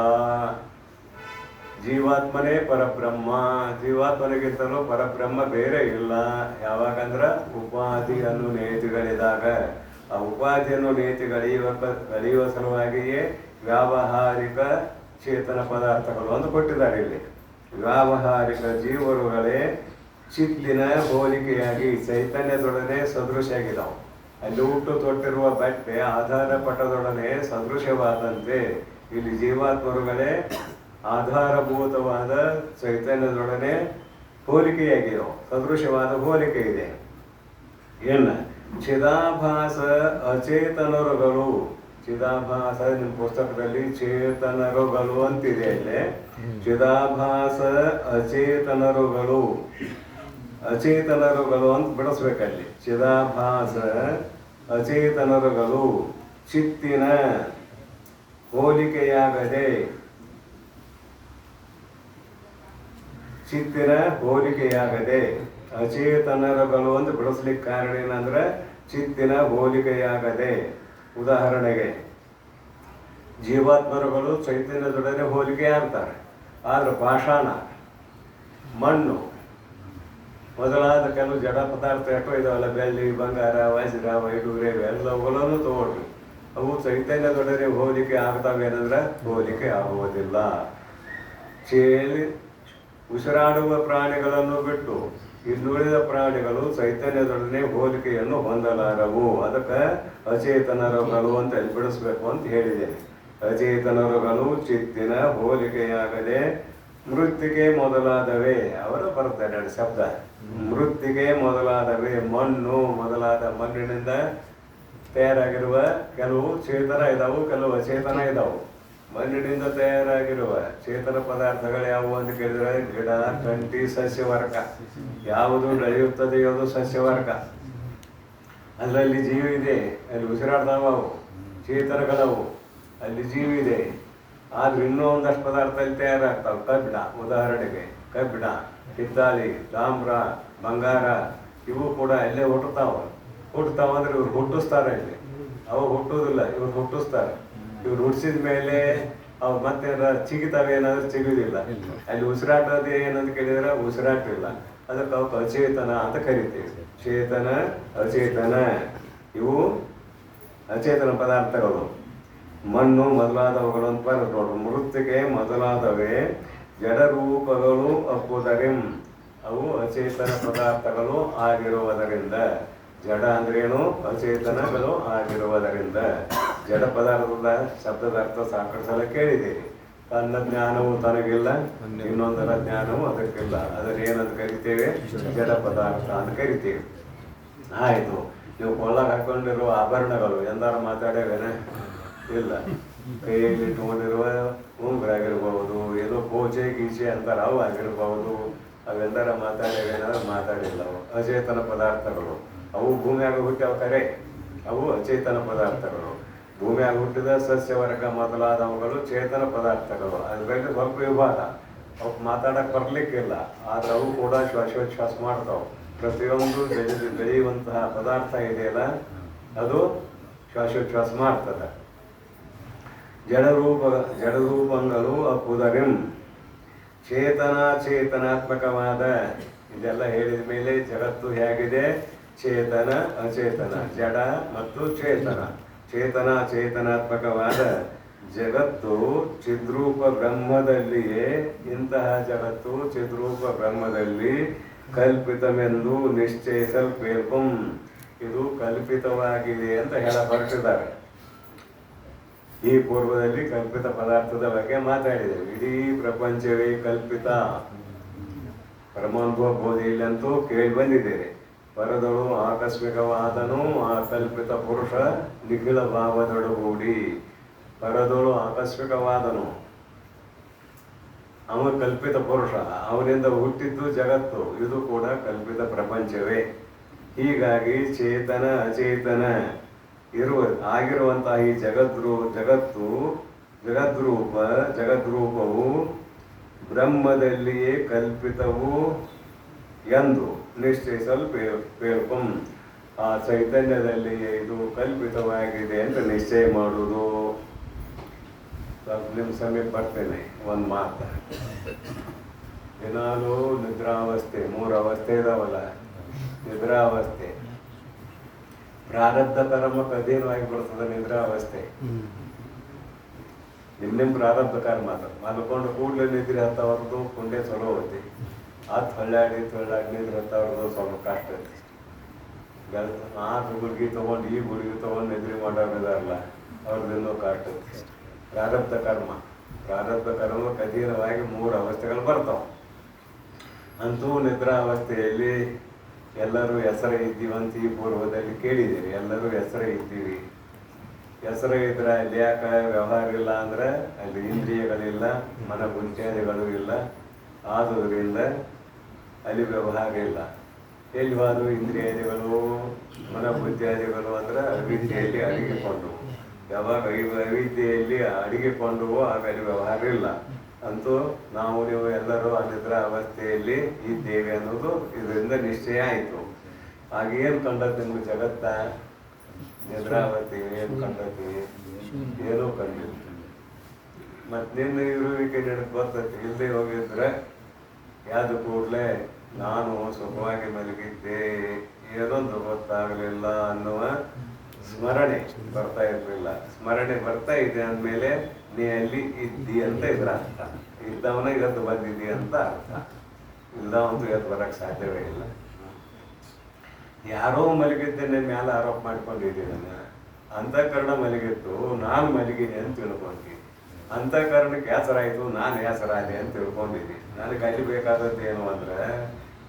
ಜೀವಾತ್ಮನೇ ಪರಬ್ರಹ್ಮ, ಜೀವಾತ್ಮನಿಗಿಂತಲೂ ಪರಬ್ರಹ್ಮ ಬೇರೆ ಇಲ್ಲ. ಯಾವಾಗಂದ್ರೆ ಉಪಾಧಿಯನ್ನು ನೇತಿಗಳಿದಾಗ, ಆ ಉಪಾಧಿಯನ್ನು ನೇತಿಗಳೆಯುವ ಸಲುವಾಗಿಯೇ ವ್ಯಾವಹಾರಿಕ ಚೇತನ ಪದಾರ್ಥಗಳು ಅಂತ ಕೊಟ್ಟಿದ್ದಾರೆ. ಇಲ್ಲಿ ವ್ಯಾವಹಾರಿಕ ಜೀವರುಗಳೇ ಚಿತ್ತಿನ ಹೋಲಿಕೆಯಾಗಿ ಚೈತನ್ಯದೊಡನೆ ಸದೃಶಿಯಾಗಿದ್ದಾವೆ. ಅಲ್ಲಿ ಹುಟ್ಟು ತೊಟ್ಟಿರುವ ಬಟ್ಟೆ ಆಧಾರ ಪಟದೊಡನೆ ಸದೃಶವಾದಂತೆ ಇಲ್ಲಿ ಜೀವಾತ್ಮರುಗಳೇ ಆಧಾರಭೂತವಾದ ಚೈತನ್ಯದೊಡನೆ ಹೋಲಿಕೆಯಾಗಿರೋ ಸದೃಶವಾದ ಹೋಲಿಕೆ ಇದೆ. ಏನ ಚಿದಾಭಾಸ ಅಚೇತನರುಗಳು, ಚಿದಾಭಾಸ ನಿಮ್ಮ ಪುಸ್ತಕದಲ್ಲಿ ಚೇತನರುಗಳು ಅಂತಿದೆ. ಇಲ್ಲಿ ಚಿದಾಭಾಸ ಅಚೇತನರುಗಳು, ಅಚೇತನರುಗಳು ಅಂತ ಬಿಡಿಸ್ಬೇಕಲ್ಲಿ. ಚಿದಾಭಾಸ ಅಚೇತನರುಗಳು ಚಿತ್ತಿನ ಹೋಲಿಕೆಯಾಗದೆ, ಚಿತ್ತಿನ ಹೋಲಿಕೆಯಾಗದೆ ಅಚೇತನರುಗಳು ಅಂತ ಬಿಡಿಸ್ಲಿಕ್ಕೆ ಕಾರಣ ಏನಂದ್ರೆ ಚಿತ್ತಿನ ಹೋಲಿಕೆಯಾಗದೆ. ಉದಾಹರಣೆಗೆ ಜೀವಾತ್ಮರುಗಳು ಚೈತನ್ಯದೊಡನೆ ಹೋಲಿಕೆ ಆಗ್ತಾರೆ, ಆದ್ರೆ ಪಾಷಾಣ, ಮಣ್ಣು ಮೊದಲಾದ ಕೆಲವು ಜಡ ಪದಾರ್ಥ ಎಷ್ಟೋ ಇದಾವಲ್ಲ, ಬೆಳ್ಳಿ, ಬಂಗಾರ, ವಜ್ರ, ವೈಡೂರ್ಯ ಇವೆಲ್ಲವುಗಳನ್ನು ತಗೊಳ್ರಿ, ಅವು ಚೈತನ್ಯದೊಡನೆ ಹೋಲಿಕೆ ಆಗ್ತಾವೇನಂದ್ರೆ ಹೋಲಿಕೆ ಆಗುವುದಿಲ್ಲ. ಉಸಿರಾಡುವ ಪ್ರಾಣಿಗಳನ್ನು ಬಿಟ್ಟು ಇನ್ನುಳಿದ ಪ್ರಾಣಿಗಳು ಚೈತನ್ಯದೊಡನೆ ಹೋಲಿಕೆಯನ್ನು ಹೊಂದಲಾರವು. ಅದಕ್ಕೆ ಅಚೇತನರುಗಳು ಅಂತ ಎಲ್ಲಿ ಬಿಡಿಸ್ಬೇಕು ಅಂತ ಹೇಳಿದ್ದೇನೆ. ಅಚೇತನರುಗಳು ಚಿತ್ತಿನ ಹೋಲಿಕೆಯಾಗದೆ ಮೃತ್ತಿಗೆ ಮೊದಲಾದವೇ, ಅವರು ಬರ್ತಾರೆ ಎರಡು ಶಬ್ದ. ಮೃತ್ತಿಗೆ ಮೊದಲಾದವೇ, ಮಣ್ಣು ಮೊದಲಾದ ಮಣ್ಣಿನಿಂದ ತಯಾರಾಗಿರುವ ಕೆಲವು ಚೇತನ ಇದಾವು, ಕೆಲವು ಅಚೇತನ ಇದಾವು. ಮಣ್ಣಿನಿಂದ ತಯಾರಾಗಿರುವ ಚೇತನ ಪದಾರ್ಥಗಳು ಯಾವುವು ಅಂತ ಕೇಳಿದ್ರೆ ಗಿಡ, ಕಂಟಿ, ಸಸ್ಯವರ್ಗ. ಯಾವುದು ಬೆಳೆಯುತ್ತದೆ ಅದು ಸಸ್ಯವರ್ಗ. ಅದರಲ್ಲಿ ಜೀವ ಇದೆ, ಅಲ್ಲಿ ಉಸಿರಾಡ್ತಾವ, ಅವು ಚೇತನಗಳವು, ಅಲ್ಲಿ ಜೀವ ಇದೆ. ಆದ್ರೆ ಇನ್ನೂ ಒಂದಷ್ಟು ಪದಾರ್ಥ ಅಲ್ಲಿ ತಯಾರಾಗ್ತಾವೆ. ಕಬ್ಬಿಣ, ಉದಾಹರಣೆಗೆ ಕಬ್ಬಿಣ, ಹಿತ್ತಾಳಿ, ತಾಮ್ರ, ಬಂಗಾರ, ಇವು ಕೂಡ ಅಲ್ಲೇ ಹುಟ್ಟುತ್ತಾವಂದ್ರೆ ಇವ್ರು ಹುಟ್ಟಿಸ್ತಾರೆ. ಇಲ್ಲಿ ಅವು ಹುಟ್ಟುವುದಿಲ್ಲ, ಇವ್ರು ಹುಟ್ಟಿಸ್ತಾರೆ. ಇವ್ರು ಹುಟ್ಟಿಸಿದ ಮೇಲೆ ಅವು ಮತ್ತೆ ಚಿಗಿತಾವೆ ಏನಾದ್ರು ಸಿಗುವುದಿಲ್ಲ. ಅಲ್ಲಿ ಉಸಿರಾಟದ ಏನಂತ ಕೇಳಿದ್ರೆ ಉಸಿರಾಟ ಇಲ್ಲ. ಅದಕ್ಕೆ ಅವಕ್ಕೆ ಅಚೇತನ ಅಂತ ಕರಿತೀವಿ. ಚೇತನ, ಅಚೇತನ ಇವು ಅಚೇತನ ಪದಾರ್ಥಗಳು. ಮಣ್ಣು ಮೊದಲಾದವುಗಳು ಅಂತ ಬರುತ್ತೆ ನೋಡ್ರಿ. ಮೃತ್ತಿಗೆ ಮೊದಲಾದವೇ ಜಡರೂಪಗಳು ಅಪ್ಪುದರಿಂ, ಅವು ಅಚೇತನ ಪದಾರ್ಥಗಳು ಆಗಿರುವುದರಿಂದ. ಜಡ ಅಂದ್ರೇನು? ಅಚೇತನಗಳು ಆಗಿರುವುದರಿಂದ. ಜಡ ಪದಾರ್ಥದ ಶಬ್ದದ ಅರ್ಥ ಸಾಕಷ್ಟು ಸಲ ಕೇಳಿದ್ದೀರಿ. ತನ್ನ ಜ್ಞಾನವು ತನಗಿಲ್ಲ, ಇನ್ನೊಂದರ ಜ್ಞಾನವು ಅದಕ್ಕಿಲ್ಲ. ಅದನ್ನ ಏನಂತ ಕರಿತೇವೆ? ಜಡ ಪದಾರ್ಥ ಅಂತ ಕರಿತೇವೆ. ಆಯ್ತು. ನೀವು ಕೊಳ್ಳಾಗ ಹಾಕೊಂಡಿರುವ ಆಭರಣಗಳು ಎಂದಾರು ಮಾತಾಡೇವೇನೆ? ಇಲ್ಲ. ಕೈಯಲ್ಲಿ ಇಟ್ಕೊಂಡಿರುವ ಉಂಗುರ ಆಗಿರ್ಬಹುದು, ಏನೋ ಪೂಜೆ ಗೀಚೆ ಅಂತಾರೆ, ಅವು ಆಗಿರ್ಬಹುದು. ಅವೆಲ್ಲರ ಮಾತಾಡೇವೇನಾದ್ರೆ ಮಾತಾಡಿಲ್ಲ. ಅವು ಅಚೇತನ ಪದಾರ್ಥಗಳು. ಅವು ಭೂಮಿಯಾಗ ಹುಟ್ಟ್ಯಾವ ಕರೆ, ಅವು ಅಚೇತನ ಪದಾರ್ಥಗಳು. ಭೂಮಿಯಾಗ ಹುಟ್ಟಿದ ಸಸ್ಯವರ್ಗ ಮೊದಲಾದವುಗಳು ಚೇತನ ಪದಾರ್ಥಗಳು. ಅದ್ರ ಬಗ್ಗೆ ಸ್ವಲ್ಪ ವಿವಾದ, ಅವಕ್ಕೆ ಮಾತಾಡಕ್ಕೆ ಬರ್ಲಿಕ್ಕಿಲ್ಲ. ಆದ್ರೆ ಅವು ಕೂಡ ಶ್ವಾಸೋಚ್ಛ್ವಾಸ ಮಾಡ್ತಾವೆ. ಪ್ರತಿಯೊಂದು ಬೆಳೆಯುವಂತಹ ಪದಾರ್ಥ ಇದೆಯಲ್ಲ, ಅದು ಶ್ವಾಸೋಚ್ಛ್ವಾಸ ಮಾಡ್ತದೆ. ಜಡರೂಪಗಳು ಅಪ್ಪುದರಿಂ, ಚೇತನಾತ್ಮಕವಾದ. ಇದೆಲ್ಲ ಹೇಳಿದ ಮೇಲೆ ಜಗತ್ತು ಹೇಗಿದೆ? ಚೇತನ, ಅಚೇತನ, ಜಡ ಮತ್ತು ಚೇತನ. ಚೇತನಾತ್ಮಕವಾದ ಜಗತ್ತು ಚಿದ್ರೂಪ ಬ್ರಹ್ಮದಲ್ಲಿಯೇ. ಇಂತಹ ಜಗತ್ತು ಚಿದ್ರೂಪ ಬ್ರಹ್ಮದಲ್ಲಿ ಕಲ್ಪಿತವೆಂದು ನಿಶ್ಚಯಿಸಲ್ಪೇಲ್ಪಂ, ಇದು ಕಲ್ಪಿತವಾಗಿದೆ ಅಂತ ಹೇಳ ಹೊರಟಿದ್ದಾರೆ. ಈ ಪೂರ್ವದಲ್ಲಿ ಕಲ್ಪಿತ ಪದಾರ್ಥದ ಬಗ್ಗೆ ಮಾತಾಡಿದ್ದೇವೆ. ಇಡೀ ಪ್ರಪಂಚವೇ ಕಲ್ಪಿತ. ಪರಮಾನುಭವ ಬೋಧಿಯಲ್ಲಂತೂ ಕೇಳಿ ಬಂದಿದ್ದೇವೆ. ಪರದಳು ಆಕಸ್ಮಿಕವಾದನು ಆ ಕಲ್ಪಿತ ಪುರುಷ ನಿಖಿಲ ಭಾವದೊಡಗೂಡಿ. ಪರದಳು ಆಕಸ್ಮಿಕವಾದನು, ಅವ ಕಲ್ಪಿತ ಪುರುಷ, ಅವನಿಂದ ಹುಟ್ಟಿದ್ದು ಜಗತ್ತು. ಇದು ಕೂಡ ಕಲ್ಪಿತ ಪ್ರಪಂಚವೇ. ಹೀಗಾಗಿ ಚೇತನ ಅಚೇತನ ಆಗಿರುವಂತಹ ಈ ಜಗದ್ರೂಪವು ಬ್ರಹ್ಮದಲ್ಲಿಯೇ ಕಲ್ಪಿತವು ಎಂದು ನಿಶ್ಚಯಿಸಲ್ಪೇಲ್ಪಂ. ಆ ಚೈತನ್ಯದಲ್ಲಿ ಇದು ಕಲ್ಪಿತವಾಗಿದೆ ಅಂತ ನಿಶ್ಚಯ ಮಾಡುವುದು. ಸ್ವಲ್ಪ ನಿಮ್ಮ ಸಮೀಪ ಬರ್ತೇನೆ. ಒಂದು ಮಾತು, ದಿನಾಲೂ ನಿದ್ರಾವಸ್ಥೆ, 3 ಅವಸ್ಥೆ ಇದಾವಲ್ಲ, ನಿದ್ರಾವಸ್ಥೆ ಪ್ರಾರಬ್ಧ ಕರ್ಮಕ್ಕೆ ಅಧೀನವಾಗಿ ಬರ್ತದೆ. ನಿದ್ರಾವಸ್ಥೆ ನಿಮ್ಮ ಪ್ರಾರಬ್ಧ ಕರ್ಮ ಅದು. ಮಲ್ಕೊಂಡು ಕೂಡಲೇ ನಿದ್ರೆ ಹತ್ತವ್ರದ್ದು ಪುಣ್ಯ ಚಲೋ ಹೋಗ್ತಿ. ಅದು ಹೊಳ್ಳಾಡಿ ನಿದ್ರೆ ಹತ್ತವ್ರದ್ದು ಸ್ವಲ್ಪ ಕಷ್ಟ ಐತಿ. ಆ ಗುಳಿಗೆ ತೊಗೊಂಡು ಈ ಗುಳಿಗೆ ತೊಗೊಂಡು ನಿದ್ರೆ ಮಾಡೋರಿದಾರಲ್ಲ, ಅವ್ರದ್ದು ಕಷ್ಟ ಐತಿ. ಪ್ರಾರಬ್ಧ ಕರ್ಮಕ್ಕೆ ಅಧೀನವಾಗಿ 3 ಅವಸ್ಥೆಗಳು ಬರ್ತಾವೆ. ಅಂತೂ ನಿದ್ರಾವಸ್ಥೆಯಲ್ಲಿ ಎಲ್ಲರೂ ಹೆಸರ ಇದ್ದೀವಂತ ಈ ಪೂರ್ವದಲ್ಲಿ ಕೇಳಿದ್ದೀರಿ. ಎಲ್ಲರೂ ಹೆಸರ ಇದ್ದೀವಿ. ಹೆಸರು ಇದ್ರೆ ಅಲ್ಲಿ ಯಾಕೆ ವ್ಯವಹಾರ ಇಲ್ಲ ಅಂದ್ರೆ ಅಲ್ಲಿ ಇಂದ್ರಿಯಗಳಿಲ್ಲ, ಮನ ಬುದ್ಧಿಯಾದಿಗಳು ಇಲ್ಲ. ಆದುದರಿಂದ ಅಲ್ಲಿ ವ್ಯವಹಾರ ಇಲ್ಲ. ಎಲ್ಲಿ ಹೋದ್ರು ಇಂದ್ರಿಯಾದಿಗಳು, ಮನ ಬುದ್ಧಿಯಾದಿಗಳು ಅಂದ್ರೆ ಅವಿದ್ಯೆಯಲ್ಲಿ ಅಡಗಿಕೊಂಡು, ಯಾವಾಗ ಅವಿದ್ಯೆಯಲ್ಲಿ ಅಡಗಿಕೊಂಡವೋ ಆಗ ಅಲ್ಲಿ ವ್ಯವಹಾರ ಇಲ್ಲ. ಅಂತೂ ನಾವು ನೀವು ಎಲ್ಲರೂ ಆ ನಿದ್ರಾ ಅವಸ್ಥೆಯಲ್ಲಿ ಇದ್ದೇವೆ ಅನ್ನೋದು ಇದರಿಂದ ನಿಶ್ಚಯ ಆಯಿತು. ಆಗೇನು ಕಂಡದ್ದು ನಿಮ್ಗೆ ಜಗತ್ತ? ನಿದ್ರಾವತಿ ಏನು ಕಂಡತಿ? ಏನೂ ಕಂಡಿಲ್ಲ. ಮತ್ತು ನಿನ್ನ ಇರುವಿಕೆ ನನಗೆ ಬರ್ತೈತಿ. ಇಲ್ಲದೆ ಹೋಗಿದ್ರೆ ಯಾವುದು ಕೂಡಲೇ ನಾನು ಸುಖವಾಗಿ ಮಲಗಿದ್ದೆ, ಏನೊಂದು ಗೊತ್ತಾಗಲಿಲ್ಲ ಅನ್ನುವ ಸ್ಮರಣೆ ಬರ್ತಾ ಇರಲಿಲ್ಲ. ಸ್ಮರಣೆ ಬರ್ತಾ ಇದೆ ಅಂದಮೇಲೆ ನೀ ಅಲ್ಲಿ ಇದ್ದಿ ಅಂತ ಇದ್ರ ಅರ್ಥ. ಇದ್ದವನ ಇವತ್ತು ಬಂದಿದ್ದಿ ಅಂತ ಅರ್ಥ. ಇಲ್ಲವಂತೂ ಇವತ್ತು ಬರಕ್ಕೆ ಸಾಧ್ಯವೇ ಇಲ್ಲ. ಯಾರೋ ಮಲಗಿದ್ದೆ ನನ್ನ ಮ್ಯಾಲೆ ಆರೋಪ ಮಾಡ್ಕೊಂಡಿದ್ದೀನಿ. ಅಂತಃಕರಣ ಮಲಗಿತ್ತು, ನಾನು ಮಲಗಿನಿ ಅಂತ ತಿಳ್ಕೊಂಡಿ. ಅಂತಃಕರಣಕ್ಕೆ ಹೆಸರಾಯಿತು, ನಾನು ಹೆಸರಾದೆ ಅಂತ ತಿಳ್ಕೊಂಡಿದ್ದೀನಿ. ನನಗೆ ಅಲ್ಲಿ ಬೇಕಾದದ್ದು ಏನು ಅಂದ್ರೆ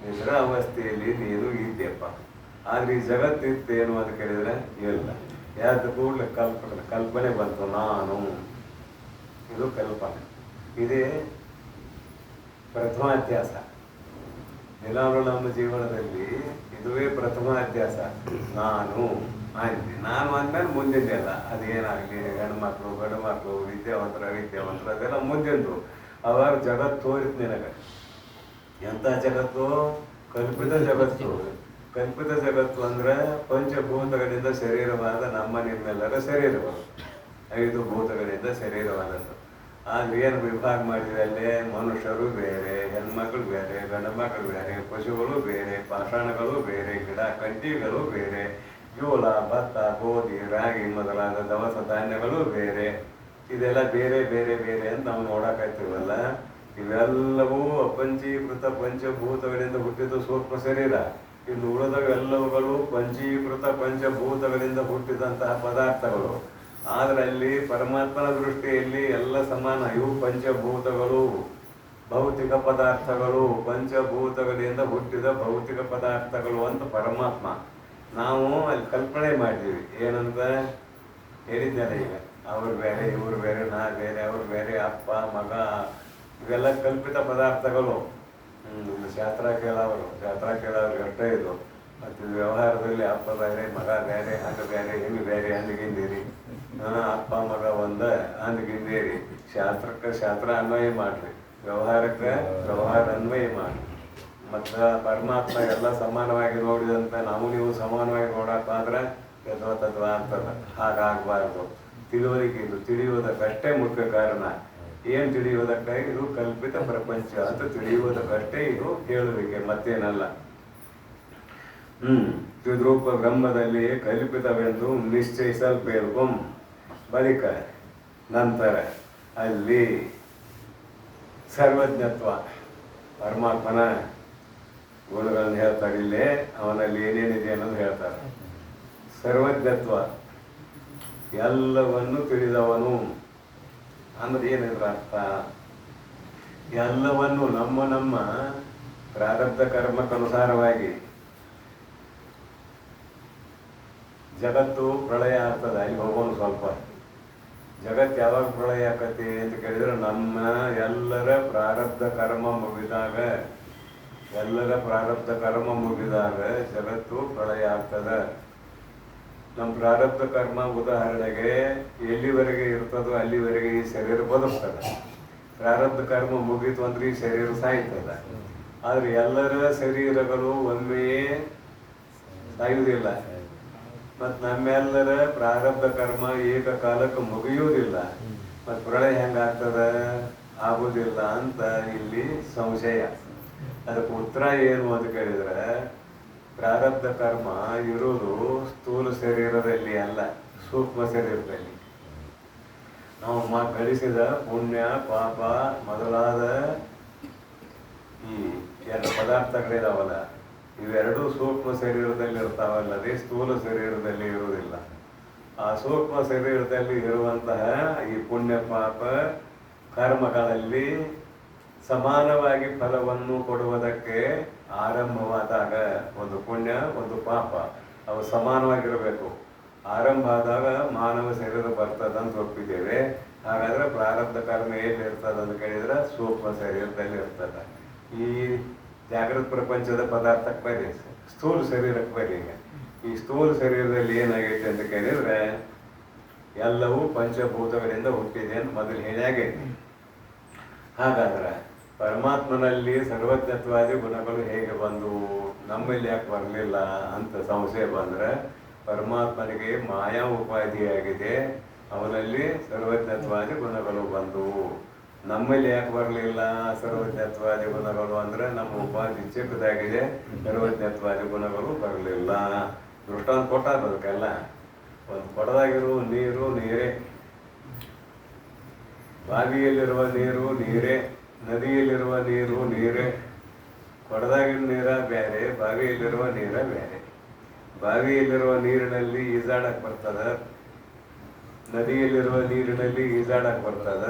ನಿದ್ರಾ ಅವಸ್ಥೆಯಲ್ಲಿ ನೀನು ಇದ್ದೆಪ್ಪ. ಆದ್ರೆ ಈ ಜಗತ್ತಿತ್ತೇನು ಅಂತ ಕೇಳಿದ್ರೆ ಇಲ್ಲ. ಯಾವ್ದು ಕೂಡಲೇ ಕಲ್ಪನೆ ಬಂತು, ನಾನು. ಇದು ಕಲ್ಪನೆ. ಇದೇ ಪ್ರಥಮ ಅಧ್ಯಾಸ. ದಿನಾಲು ನಮ್ಮ ಜೀವನದಲ್ಲಿ ಇದುವೇ ಪ್ರಥಮ ಅಧ್ಯಾಸ. ನಾನು ಅಂದ್ಮೇಲೆ ಮುಂದಿನ ಅದೇನಾಗಲಿ, ಹೆಣ್ಮಕ್ಳು ಗಂಡು ಮಕ್ಕಳು, ವಿದ್ಯಾವಂತರು ಅವಿದ್ಯಾವಂತರು, ಅದೆಲ್ಲ ಮುಂದಿಂದು. ಅವಾಗ ಜಗತ್ತು ತೋರಿತು ನಿನಗೆ. ಎಂಥ ಜಗತ್ತು? ಕಲ್ಪಿತ ಜಗತ್ತು. ಕಲ್ಪಿತ ಜಗತ್ತು ಅಂದ್ರೆ ಪಂಚಭೂತಗಳಿಂದ ಶರೀರವಾದ ನಮ್ಮ ನಿಮ್ಮೆಲ್ಲರ ಶರೀರಗಳು. 5 ಭೂತಗಳಿಂದ ಶರೀರವಾದದ್ದು. ಆದ್ರೆ ಏನು ವಿಭಾಗ ಮಾಡಿದ್ರೆ ಅಲ್ಲೇ ಮನುಷ್ಯರು ಬೇರೆ, ಹೆಣ್ಮಕ್ಳು ಬೇರೆ, ಗಂಡು ಮಕ್ಕಳು ಬೇರೆ, ಪಶುಗಳು ಬೇರೆ, ಪಾಷಾಣಗಳು ಬೇರೆ, ಗಿಡ ಕಂಟಿಗಳು ಬೇರೆ, ಜೋಳ, ಭತ್ತ, ಗೋಧಿ, ರಾಗಿ ಮೊದಲಾದ ದವಸ ಧಾನ್ಯಗಳು ಬೇರೆ. ಇದೆಲ್ಲ ಬೇರೆ ಬೇರೆ ಬೇರೆ ಅಂತ ನಾವು ನೋಡಕತ್ತೀವಲ್ಲ. ಇವೆಲ್ಲವೂ ಅಪಂಚೀಕೃತ ಪಂಚಭೂತಗಳಿಂದ ಹುಟ್ಟಿದ ಸೂಕ್ಷ್ಮ ಶರೀರ. ಇನ್ನು ಉಳಿದವೆಲ್ಲವುಗಳು ಪಂಚೀಕೃತ ಪಂಚಭೂತಗಳಿಂದ ಹುಟ್ಟಿದಂತಹ ಪದಾರ್ಥಗಳು. ಆದರೆ ಅಲ್ಲಿ ಪರಮಾತ್ಮನ ದೃಷ್ಟಿಯಲ್ಲಿ ಎಲ್ಲ ಸಮಾನ. ಇವು ಪಂಚಭೂತಗಳು, ಭೌತಿಕ ಪದಾರ್ಥಗಳು, ಪಂಚಭೂತಗಳಿಂದ ಹುಟ್ಟಿದ ಭೌತಿಕ ಪದಾರ್ಥಗಳು ಅಂತ ಪರಮಾತ್ಮ. ನಾವು ಅಲ್ಲಿ ಕಲ್ಪನೆ ಮಾಡಿದ್ದೀವಿ. ಏನಂತ ಹೇಳಿದ್ದಾರೆ ಈಗ, ಅವ್ರು ಬೇರೆ, ಇವ್ರು ಬೇರೆ, ನಾ ಬೇರೆ, ಅವ್ರು ಬೇರೆ, ಅಪ್ಪ ಮಗ, ಇವೆಲ್ಲ ಕಲ್ಪಿತ ಪದಾರ್ಥಗಳು. ಶಾಸ್ತ್ರ ಕೇಳೋರು ಅಷ್ಟೇ ಇದು. ಮತ್ತು ವ್ಯವಹಾರದಲ್ಲಿ ಅಪ್ಪ ಬೇರೆ, ಮಗ ಬೇರೆ, ಹಂಗೆ ಬೇರೆ, ಹಿಂಗೆ ಬೇರೆ, ಹಂದಿಗಿಂದಿರಿ. ಅಪ್ಪ ಮಗ ಒಂದ, ಹಂದಿಗಿಂದಿರಿ. ಶಾಸ್ತ್ರಕ್ಕೆ ಶಾಸ್ತ್ರ ಅನ್ವಯ ಮಾಡ್ರಿ, ವ್ಯವಹಾರಕ್ಕೆ ವ್ಯವಹಾರ ಅನ್ವಯ ಮಾಡ್ರಿ. ಮತ್ತು ಪರಮಾತ್ಮ ಎಲ್ಲ ಸಮಾನವಾಗಿ ನೋಡಿದಂತ ನಾವು ನೀವು ಸಮಾನವಾಗಿ ನೋಡಕ್ಕಾದ್ರೆ ತದ್ವಾ ಆಗ್ತದೆ. ಹಾಗಾಗಬಾರ್ದು. ತಿಳುವಳಿಕೆ ಇದು ತಿಳಿಯುವುದಕ್ಕಷ್ಟೇ ಮುಖ್ಯ ಕಾರಣ. ಏನು ತಿಳಿಯುವುದಕ್ಕೆ? ಇದು ಕಲ್ಪಿತ ಪ್ರಪಂಚ ಅಂತ ತಿಳಿಯುವುದಕ್ಕಷ್ಟೇ ಇದು ಹೇಳುವಿಕೆ, ಮತ್ತೇನಲ್ಲ. ತ್ರಿದ್ರೂಪ ಬ್ರಹ್ಮದಲ್ಲಿ ಕಲ್ಪಿತವೆಂದು ನಿಶ್ಚಯಿಸಲ್ಪೇರ್ಕು. ಬಳಿಕ ನಂತರ ಅಲ್ಲಿ ಸರ್ವಜ್ಞತ್ವ, ಪರಮಾತ್ಮನ ಗುಣಗಳನ್ನು ಹೇಳ್ತಾರೆ. ಇಲ್ಲೇ ಅವನಲ್ಲಿ ಏನೇನಿದೆ ಅನ್ನೋದು ಹೇಳ್ತಾರೆ. ಸರ್ವಜ್ಞತ್ವ, ಎಲ್ಲವನ್ನು ತಿಳಿದವನು ಅಂದ್ರೆ ಏನಿದ್ರ ಅರ್ಥ? ಎಲ್ಲವನ್ನು ನಮ್ಮ ನಮ್ಮ ಪ್ರಾರಬ್ಧ ಕರ್ಮಕ್ಕನುಸಾರವಾಗಿ ಜಗತ್ತು ಪ್ರಳಯ ಆಗ್ತದೆ. ಅಲ್ಲಿ ಹೋಗೋಣ ಸ್ವಲ್ಪ. ಜಗತ್ತು ಯಾವಾಗ ಪ್ರಳಯ ಆಕತಿ ಅಂತ ಕೇಳಿದ್ರೆ ನಮ್ಮ ಎಲ್ಲರ ಪ್ರಾರಬ್ಧ ಕರ್ಮ ಮುಗಿದಾಗ, ಜಗತ್ತು ಪ್ರಳಯ ಆಗ್ತದೆ. ನಮ್ಮ ಪ್ರಾರಬ್ಧ ಕರ್ಮ ಉದಾಹರಣೆಗೆ ಎಲ್ಲಿವರೆಗೆ ಇರ್ತದೋ ಅಲ್ಲಿವರೆಗೆ ಈ ಶರೀರ ಬದುಕ್ತದೆ. ಪ್ರಾರಬ್ಧ ಕರ್ಮ ಮುಗೀತು ಅಂದ್ರೆ ಈ ಶರೀರ ಸಾಯ್ತದೆ. ಆದ್ರೆ ಎಲ್ಲರ ಶರೀರಗಳು ಒಮ್ಮೆ ಸಾಯುವುದಿಲ್ಲ. ಮತ್ತು ನಮ್ಮೆಲ್ಲರ ಪ್ರಾರಬ್ಧ ಕರ್ಮ ಏಕಕಾಲಕ್ಕೆ ಮುಗಿಯುವುದಿಲ್ಲ. ಮತ್ತು ಪ್ರಳಯ ಹೆಂಗಾಗ್ತದ, ಆಗುವುದಿಲ್ಲ ಅಂತ ಇಲ್ಲಿ ಸಂಶಯ. ಅದಕ್ಕೆ ಉತ್ತರ ಏನು ಅಂತ ಕೇಳಿದ್ರೆ, ಪ್ರಾರಬ್ಧ ಕರ್ಮ ಇರುವುದು ಸ್ಥೂಲ ಶರೀರದಲ್ಲಿ ಅಲ್ಲ, ಸೂಕ್ಷ್ಮ ಶರೀರದಲ್ಲಿ. ನಾವು ಗಳಿಸಿದ ಪುಣ್ಯ ಪಾಪ ಮೊದಲಾದ ಈ ಎರಡು ಪದಾರ್ಥಗಳಿದಾವಲ್ಲ, ಇವೆರಡೂ ಸೂಕ್ಷ್ಮ ಶರೀರದಲ್ಲಿ ಇರ್ತಾವಲ್ಲದೆ ಸ್ಥೂಲ ಶರೀರದಲ್ಲಿ ಇರುವುದಿಲ್ಲ. ಆ ಸೂಕ್ಷ್ಮ ಶರೀರದಲ್ಲಿ ಇರುವಂತಹ ಈ ಪುಣ್ಯ ಪಾಪ ಕರ್ಮಗಳಲ್ಲಿ ಸಮಾನವಾಗಿ ಫಲವನ್ನು ಕೊಡುವುದಕ್ಕೆ ಆರಂಭವಾದಾಗ, ಒಂದು ಪುಣ್ಯ ಒಂದು ಪಾಪ ಅವು ಸಮಾನವಾಗಿರಬೇಕು. ಆರಂಭ ಆದಾಗ ಮಾನವ ಶರೀರ ಬರ್ತದಂತ ಒಪ್ಪಿದ್ದೇವೆ. ಹಾಗಾದ್ರೆ ಪ್ರಾರಬ್ಧ ಕರ್ಮ ಎಲ್ಲಿ ಇರ್ತದೆ ಅಂತ ಕೇಳಿದ್ರೆ ಸೂಕ್ಷ್ಮ ಶರೀರದಲ್ಲಿ ಇರ್ತದೆ. ಈ ಜಾಗೃತ ಪ್ರಪಂಚದ ಪದಾರ್ಥಕ್ಕೆ ಬರೀ, ಸ್ಥೂಲ ಶರೀರಕ್ಕೆ ಬರೀ. ಈ ಸ್ಥೂಲ ಶರೀರದಲ್ಲಿ ಏನಾಗೈತೆ ಅಂತ ಕೇಳಿದ್ರೆ, ಎಲ್ಲವೂ ಪಂಚಭೂತಗಳಿಂದ ಹುಟ್ಟಿದೆ ಅಂತ ಮೊದಲು ಹೇಳಿಯಾಗೈತಿ. ಹಾಗಾದ್ರೆ ಪರಮಾತ್ಮನಲ್ಲಿ ಸರ್ವಜ್ಞತ್ವಾದಿ ಗುಣಗಳು ಹೇಗೆ ಬಂದವು, ನಮ್ಮಲ್ಲಿ ಯಾಕೆ ಬರಲಿಲ್ಲ ಅಂತ ಸಂಶಯ ಬಂದರೆ, ಪರಮಾತ್ಮನಿಗೆ ಮಾಯಾ ಉಪಾಧಿಯಾಗಿದೆ, ಅವನಲ್ಲಿ ಸರ್ವಜ್ಞತ್ವಾದಿ ಗುಣಗಳು ಬಂದವು. ನಮ್ಮಲ್ಲಿ ಯಾಕೆ ಬರಲಿಲ್ಲ ಸರ್ವಜ್ಞತ್ವಾದಿ ಗುಣಗಳು ಅಂದರೆ, ನಮ್ಮ ಉಪಾಧಿ ಚಿಕ್ಕದಾಗಿದೆ, ಸರ್ವಜ್ಞತ್ವಾದಿ ಗುಣಗಳು ಬರಲಿಲ್ಲ. ದೃಷ್ಟಾಂತ ಕೊಟ್ಟಾರ ಅದಕ್ಕೆಲ್ಲ. ಒಂದು ಕೊಡದಾಗಿರುವ ನೀರು ನೀರೇ, ಬಾವಿಯಲ್ಲಿರುವ ನೀರು ನೀರೇ, ನದಿಯಲ್ಲಿರುವ ನೀರು ನೀರೇ. ಕೊಡದಾಗಿನ ನೀರ ಬೇರೆ, ಬಾವಿಯಲ್ಲಿರುವ ನೀರ ಬೇರೆ. ಬಾವಿಯಲ್ಲಿರುವ ನೀರಿನಲ್ಲಿ ಈಜಾಡಕ್ಕೆ ಬರ್ತದ, ನದಿಯಲ್ಲಿರುವ ನೀರಿನಲ್ಲಿ ಈಜಾಡಕ್ಕೆ ಬರ್ತದ.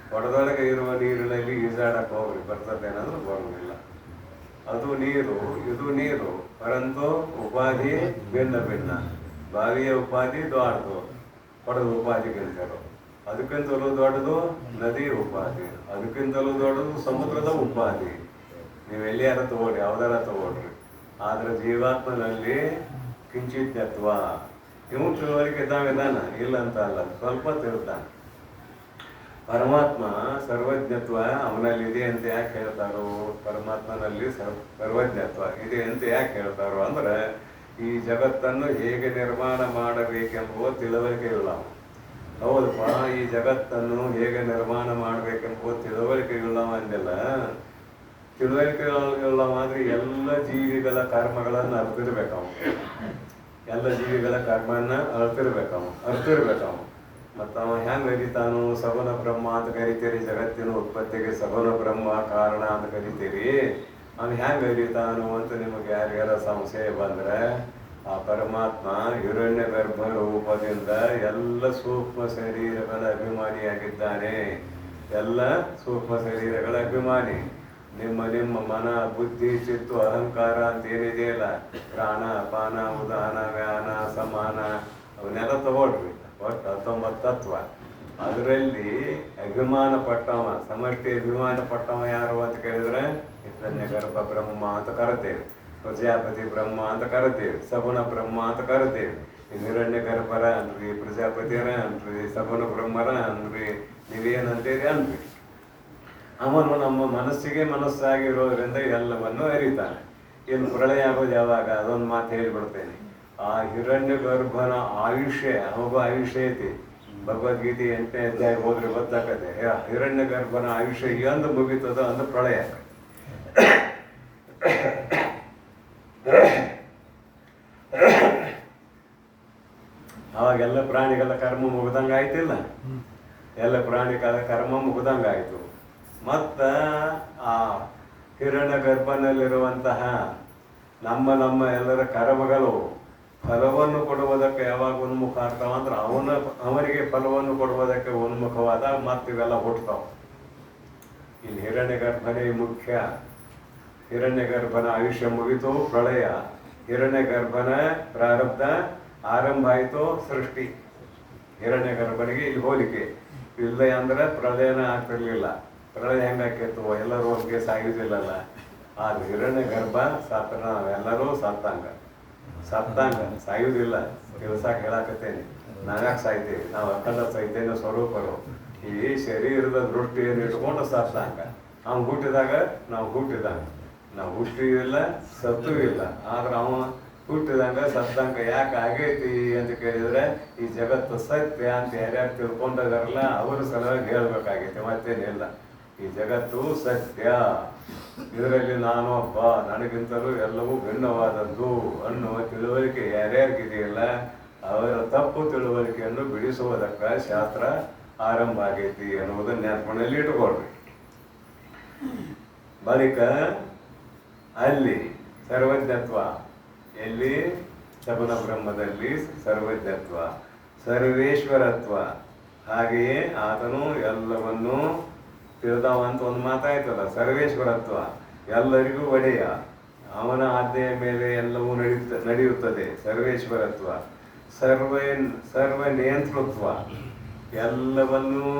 ಕೊಡದೊಳಗೆ ಇರುವ ನೀರಿನಲ್ಲಿ ಈಜಾಡಕ್ಕೆ ಹೋಗ್ರಿ ಬರ್ತದೆ ಅನ್ನೋದು ಬರೋದಿಲ್ಲ. ಅದು ನೀರು, ಇದು ನೀರು, ಪರಂತು ಉಪಾಧಿ ಭಿನ್ನ ಭಿನ್ನ. ಬಾವಿಯ ಉಪಾಧಿ ದೊಡ್ಡದು, ಕೊಡದ ಉಪಾಧಿಗಿಂತಲೂ. ಅದಕ್ಕಿಂತಲೂ ದೊಡ್ಡದು ನದಿ ಉಪಾಧಿ, ಅದಕ್ಕಿಂತಲೂ ದೊಡ್ಡದು ಸಮುದ್ರದ ಉಪಾಧಿ. ನೀವು ಎಲ್ಲಿಯಾರ ತಗೊಳ್ರಿ, ಯಾವ್ದಾರ ತಗೊಳ್ರಿ. ಆದ್ರೆ ಜೀವಾತ್ಮನಲ್ಲಿ ಕಿಂಚಿತ್ವ, ಇವು ತಿಳುವಳಿಕೆ ಇದ್ದಾನ, ಇಲ್ಲ ಅಂತ ಅಲ್ಲ, ಸ್ವಲ್ಪ ತಿಳ್ತಾನೆ. ಪರಮಾತ್ಮ ಸರ್ವಜ್ಞತ್ವ ಅವನಲ್ಲಿ ಇದೆ ಅಂತ ಯಾಕೆ ಹೇಳ್ತಾರೋ, ಪರಮಾತ್ಮನಲ್ಲಿ ಸರ್ವಜ್ಞತ್ವ ಇದೆ ಅಂತ ಯಾಕೆ ಹೇಳ್ತಾರೋ ಅಂದ್ರೆ, ಈ ಜಗತ್ತನ್ನು ಹೇಗೆ ನಿರ್ಮಾಣ ಮಾಡಬೇಕೆಂಬುವ ತಿಳುವಳಿಕೆ ಇಲ್ಲ. ಹೌದಪ್ಪ, ಈ ಜಗತ್ತನ್ನು ಹೇಗೆ ನಿರ್ಮಾಣ ಮಾಡಬೇಕೆಂಬುವ ತಿಳುವಳಿಕೆ ಇಲ್ಲ ಅಂದೆಲ್ಲ. ತಿಳುವಳಿಕೆ ಇಲ್ಲ ಅಂದ್ರೆ ಎಲ್ಲ ಜೀವಿಗಳ ಕರ್ಮಗಳನ್ನು ಅರ್ತಿರ್ಬೇಕವು, ಎಲ್ಲ ಜೀವಿಗಳ ಕರ್ಮನ್ನ ಅರ್ತಿರ್ಬೇಕವು. ಮತ್ತು ಅವ ಹೆಂಗೆ ಅರಿತಾನು, ಸಗುಣ ಬ್ರಹ್ಮ ಅಂತ ಕರಿತೀರಿ. ಜಗತ್ತಿನ ಉತ್ಪತ್ತಿಗೆ ಸಗುಣ ಬ್ರಹ್ಮ ಕಾರಣ ಅಂತ ಕರಿತೀರಿ. ಅವನು ಹೆಂಗೆ ಅರಿತಾನು ಅಂತ ನಿಮಗೆ ಯಾರ್ಯಾರ ಸಂಶಯ ಬಂದರೆ, ಆ ಪರಮಾತ್ಮ ಹಿರಣ್ಯ ಗರ್ಭ ರೂಪದಿಂದ ಎಲ್ಲ ಸೂಕ್ಷ್ಮ ಶರೀರಗಳ ಅಭಿಮಾನಿಯಾಗಿದ್ದಾನೆ. ಎಲ್ಲ ಸೂಕ್ಷ್ಮ ಶರೀರಗಳ ಅಭಿಮಾನಿ. ನಿಮ್ಮ ನಿಮ್ಮ ಮನ ಬುದ್ಧಿ ಚಿತ್ತು ಅಹಂಕಾರ ಅಂತ ಏನಿದೆಯಲ್ಲ, ಪ್ರಾಣ ಅಪಾನ ಉದಾನ ವ್ಯಾನ ಸಮಾನ ಅವನ್ನೆಲ್ಲ ತಗೊಳ್ರಿ. ಒಟ್ಟು 19 ತತ್ವ. ಅದರಲ್ಲಿ ಅಭಿಮಾನ ಪಟ್ಟವ, ಸಮಷ್ಟಿ ಅಭಿಮಾನ ಪಟ್ಟವ ಯಾರು ಅಂತ ಕೇಳಿದ್ರೆ, ಹಿರಣ್ಯ ಗರ್ಭ ಬ್ರಹ್ಮ ಅಂತ ಕರಿತೇವೆ, ಪ್ರಜಾಪತಿ ಬ್ರಹ್ಮ ಅಂತ ಕರಿತೇವೆ, ಸಗುಣ ಬ್ರಹ್ಮ ಅಂತ ಕರಿತೇವೆ. ಹಿರಣ್ಯ ಗರ್ಭರ ಅನ್ರಿ, ಪ್ರಜಾಪತಿಯರ ಅನ್ರಿ, ಸಗುಣ ಬ್ರಹ್ಮರ ಅನ್ರಿ, ನೀವೇನಂತೀರಿ ಅನ್ರಿ. ಅವನು ನಮ್ಮ ಮನಸ್ಸಿಗೆ ಮನಸ್ಸಾಗಿರೋದ್ರಿಂದ ಎಲ್ಲವನ್ನು ಅರಿತಾನೆ. ಇನ್ನು ಪ್ರಳಯ ಆಗೋದು ಯಾವಾಗ, ಅದೊಂದು ಮಾತು ಹೇಳಿಬಿಡ್ತೇನೆ. ಆ ಹಿರಣ್ಯ ಗರ್ಭನ ಆಯುಷ್ಯ, ಅವಾಗ ಆಯುಷ್ಯ ಐತಿ. ಭಗವದ್ಗೀತೆ 8ನೇ ಅಧ್ಯಾಯ ಹೋದ್ರೆ ಗೊತ್ತಾಗತ್ತೆ. ಹಿರಣ್ಯ ಗರ್ಭನ ಆಯುಷ್ಯ ಎಂದು ಮುಗಿತದ ಅಂದ್ರೆ ಪ್ರಳಯ. ಅವಾಗೆಲ್ಲ ಪ್ರಾಣಿಗಳ ಕರ್ಮ ಮುಗ್ದಂಗ ಆಯ್ತಿಲ್ಲ, ಎಲ್ಲ ಪ್ರಾಣಿಗಳ ಕರ್ಮ ಮುಗ್ದಂಗಾಯ್ತು. ಮತ್ತ ಆ ಹಿರಣ್ಯ ಗರ್ಭನಲ್ಲಿರುವಂತಹ ನಮ್ಮ ಎಲ್ಲರ ಕರ್ಮಗಳು ಫಲವನ್ನು ಕೊಡುವುದಕ್ಕೆ ಯಾವಾಗ ಉನ್ಮುಖ ಆಗ್ತಾವ ಅಂದ್ರೆ, ಅವನಿಗೆ ಫಲವನ್ನು ಕೊಡುವುದಕ್ಕೆ ಉನ್ಮುಖವಾದಾಗ ಮತ್ತೆ ಇವೆಲ್ಲ ಹುಟ್ಟತಾವ. ಇಲ್ಲಿ ಹಿರಣ್ಯ ಗರ್ಭನೇ ಮುಖ್ಯ. ಹಿರಣ್ಯ ಗರ್ಭನ ಆಯುಷ್ಯ ಮುಗಿತು, ಪ್ರಳಯ. ಹಿರಣ್ಯ ಗರ್ಭನ ಪ್ರಾರಬ್ಧ ಆರಂಭ ಆಯಿತು, ಸೃಷ್ಟಿ. ಹಿರಣ್ಯ ಗರ್ಭನಿಗೆ ಇಲ್ಲಿ ಹೋಲಿಕೆ ಇಲ್ಲ ಅಂದ್ರೆ ಪ್ರಳಯನ ಆಗ್ತಿರ್ಲಿಲ್ಲ. ಪ್ರಳಯ ಹೆಂಗಾಕಿತ್ತು, ಎಲ್ಲರೂ ಒಟ್ಟಿಗೆ ಸಾಯುವುದಿಲ್ಲಲ್ಲ. ಆದ್ರೆ ಹಿರಣ್ಯ ಗರ್ಭ ಸತ್ತ, ನಾವೆಲ್ಲರೂ ಸತ್ತಂಗ ಸಾಯುವುದಿಲ್ಲ. ತಿಳ್ಸಾಕ ಹೇಳಾಕತ್ತೇನೆ, ನಾವ್ಯಾಕೆ ಸಾಯ್ತೇವೆ, ನಾವು ಅಖಂಡ ಚೈತನ್ಯ ಸ್ವರೂಪರು. ಈ ಶರೀರದ ದೃಷ್ಟಿಯನ್ನು ಇಟ್ಕೊಂಡು ಸತ್ತಂಗ. ಅವ್ನು ಹುಟ್ಟಿದಾಗ ನಾವು ಹುಟ್ಟಿದಂಗ, ನಾವು ಹುಟ್ಟಿಯೂ ಇಲ್ಲ ಸತ್ತೂ ಇಲ್ಲ. ಆದ್ರೆ ಅವ ಹುಟ್ಟಿದಂಗ ಸತ್ತಂಗ ಯಾಕೆ ಆಗೈತಿ ಅಂತ ಕೇಳಿದ್ರೆ ಈ ಜಗತ್ತು ಸತ್ಯ ಅಂತ ಯಾರ್ಯಾರು ತಿಳ್ಕೊಂಡಿದಾರಲ್ಲ ಅವರು ಸಲುವಾಗಿ ಹೇಳ್ಬೇಕಾಗೈತೆ, ಮತ್ತೇನಿಲ್ಲ. ಈ ಜಗತ್ತು ಸತ್ಯ, ಇದರಲ್ಲಿ ನಾನು ಒಬ್ಬ, ನನಗಿಂತಲೂ ಎಲ್ಲವೂ ಭಿನ್ನವಾದದ್ದು ಅನ್ನುವ ತಿಳುವಳಿಕೆ ಯಾರ್ಯಾರಿಗಿದೆಯಲ್ಲ ಅವರ ತಪ್ಪು ತಿಳುವಳಿಕೆಯನ್ನು ಬಿಡಿಸುವುದಕ್ಕೆ ಶಾಸ್ತ್ರ ಆರಂಭ ಆಗೈತಿ ಅನ್ನುವುದನ್ನು ನೆನಪಿನಲ್ಲಿ ಇಟ್ಕೊಳ್ರಿ. ಬಳಿಕ ಅಲ್ಲಿ ಸರ್ವಜ್ಞತ್ವ, ಎಲ್ಲಿ ಸಗುಣ ಬ್ರಹ್ಮದಲ್ಲಿ ಸರ್ವಜ್ಞತ್ವ, ಸರ್ವೇಶ್ವರತ್ವ, ಹಾಗೆಯೇ ಆತನು ಎಲ್ಲವನ್ನೂ ತಿಳಿದವ ಅಂತ ಒಂದು ಮಾತಾಯ್ತಲ್ಲ, ಸರ್ವೇಶ್ವರತ್ವ, ಎಲ್ಲರಿಗೂ ಒಡೆಯ, ಅವನ ಆಜ್ಞೆಯ ಮೇಲೆ ಎಲ್ಲವೂ ನಡೆಯುತ್ತದೆ, ಸರ್ವೇಶ್ವರತ್ವ, ಸರ್ವ ನಿಯಂತೃತ್ವ, ಎಲ್ಲವನ್ನೂ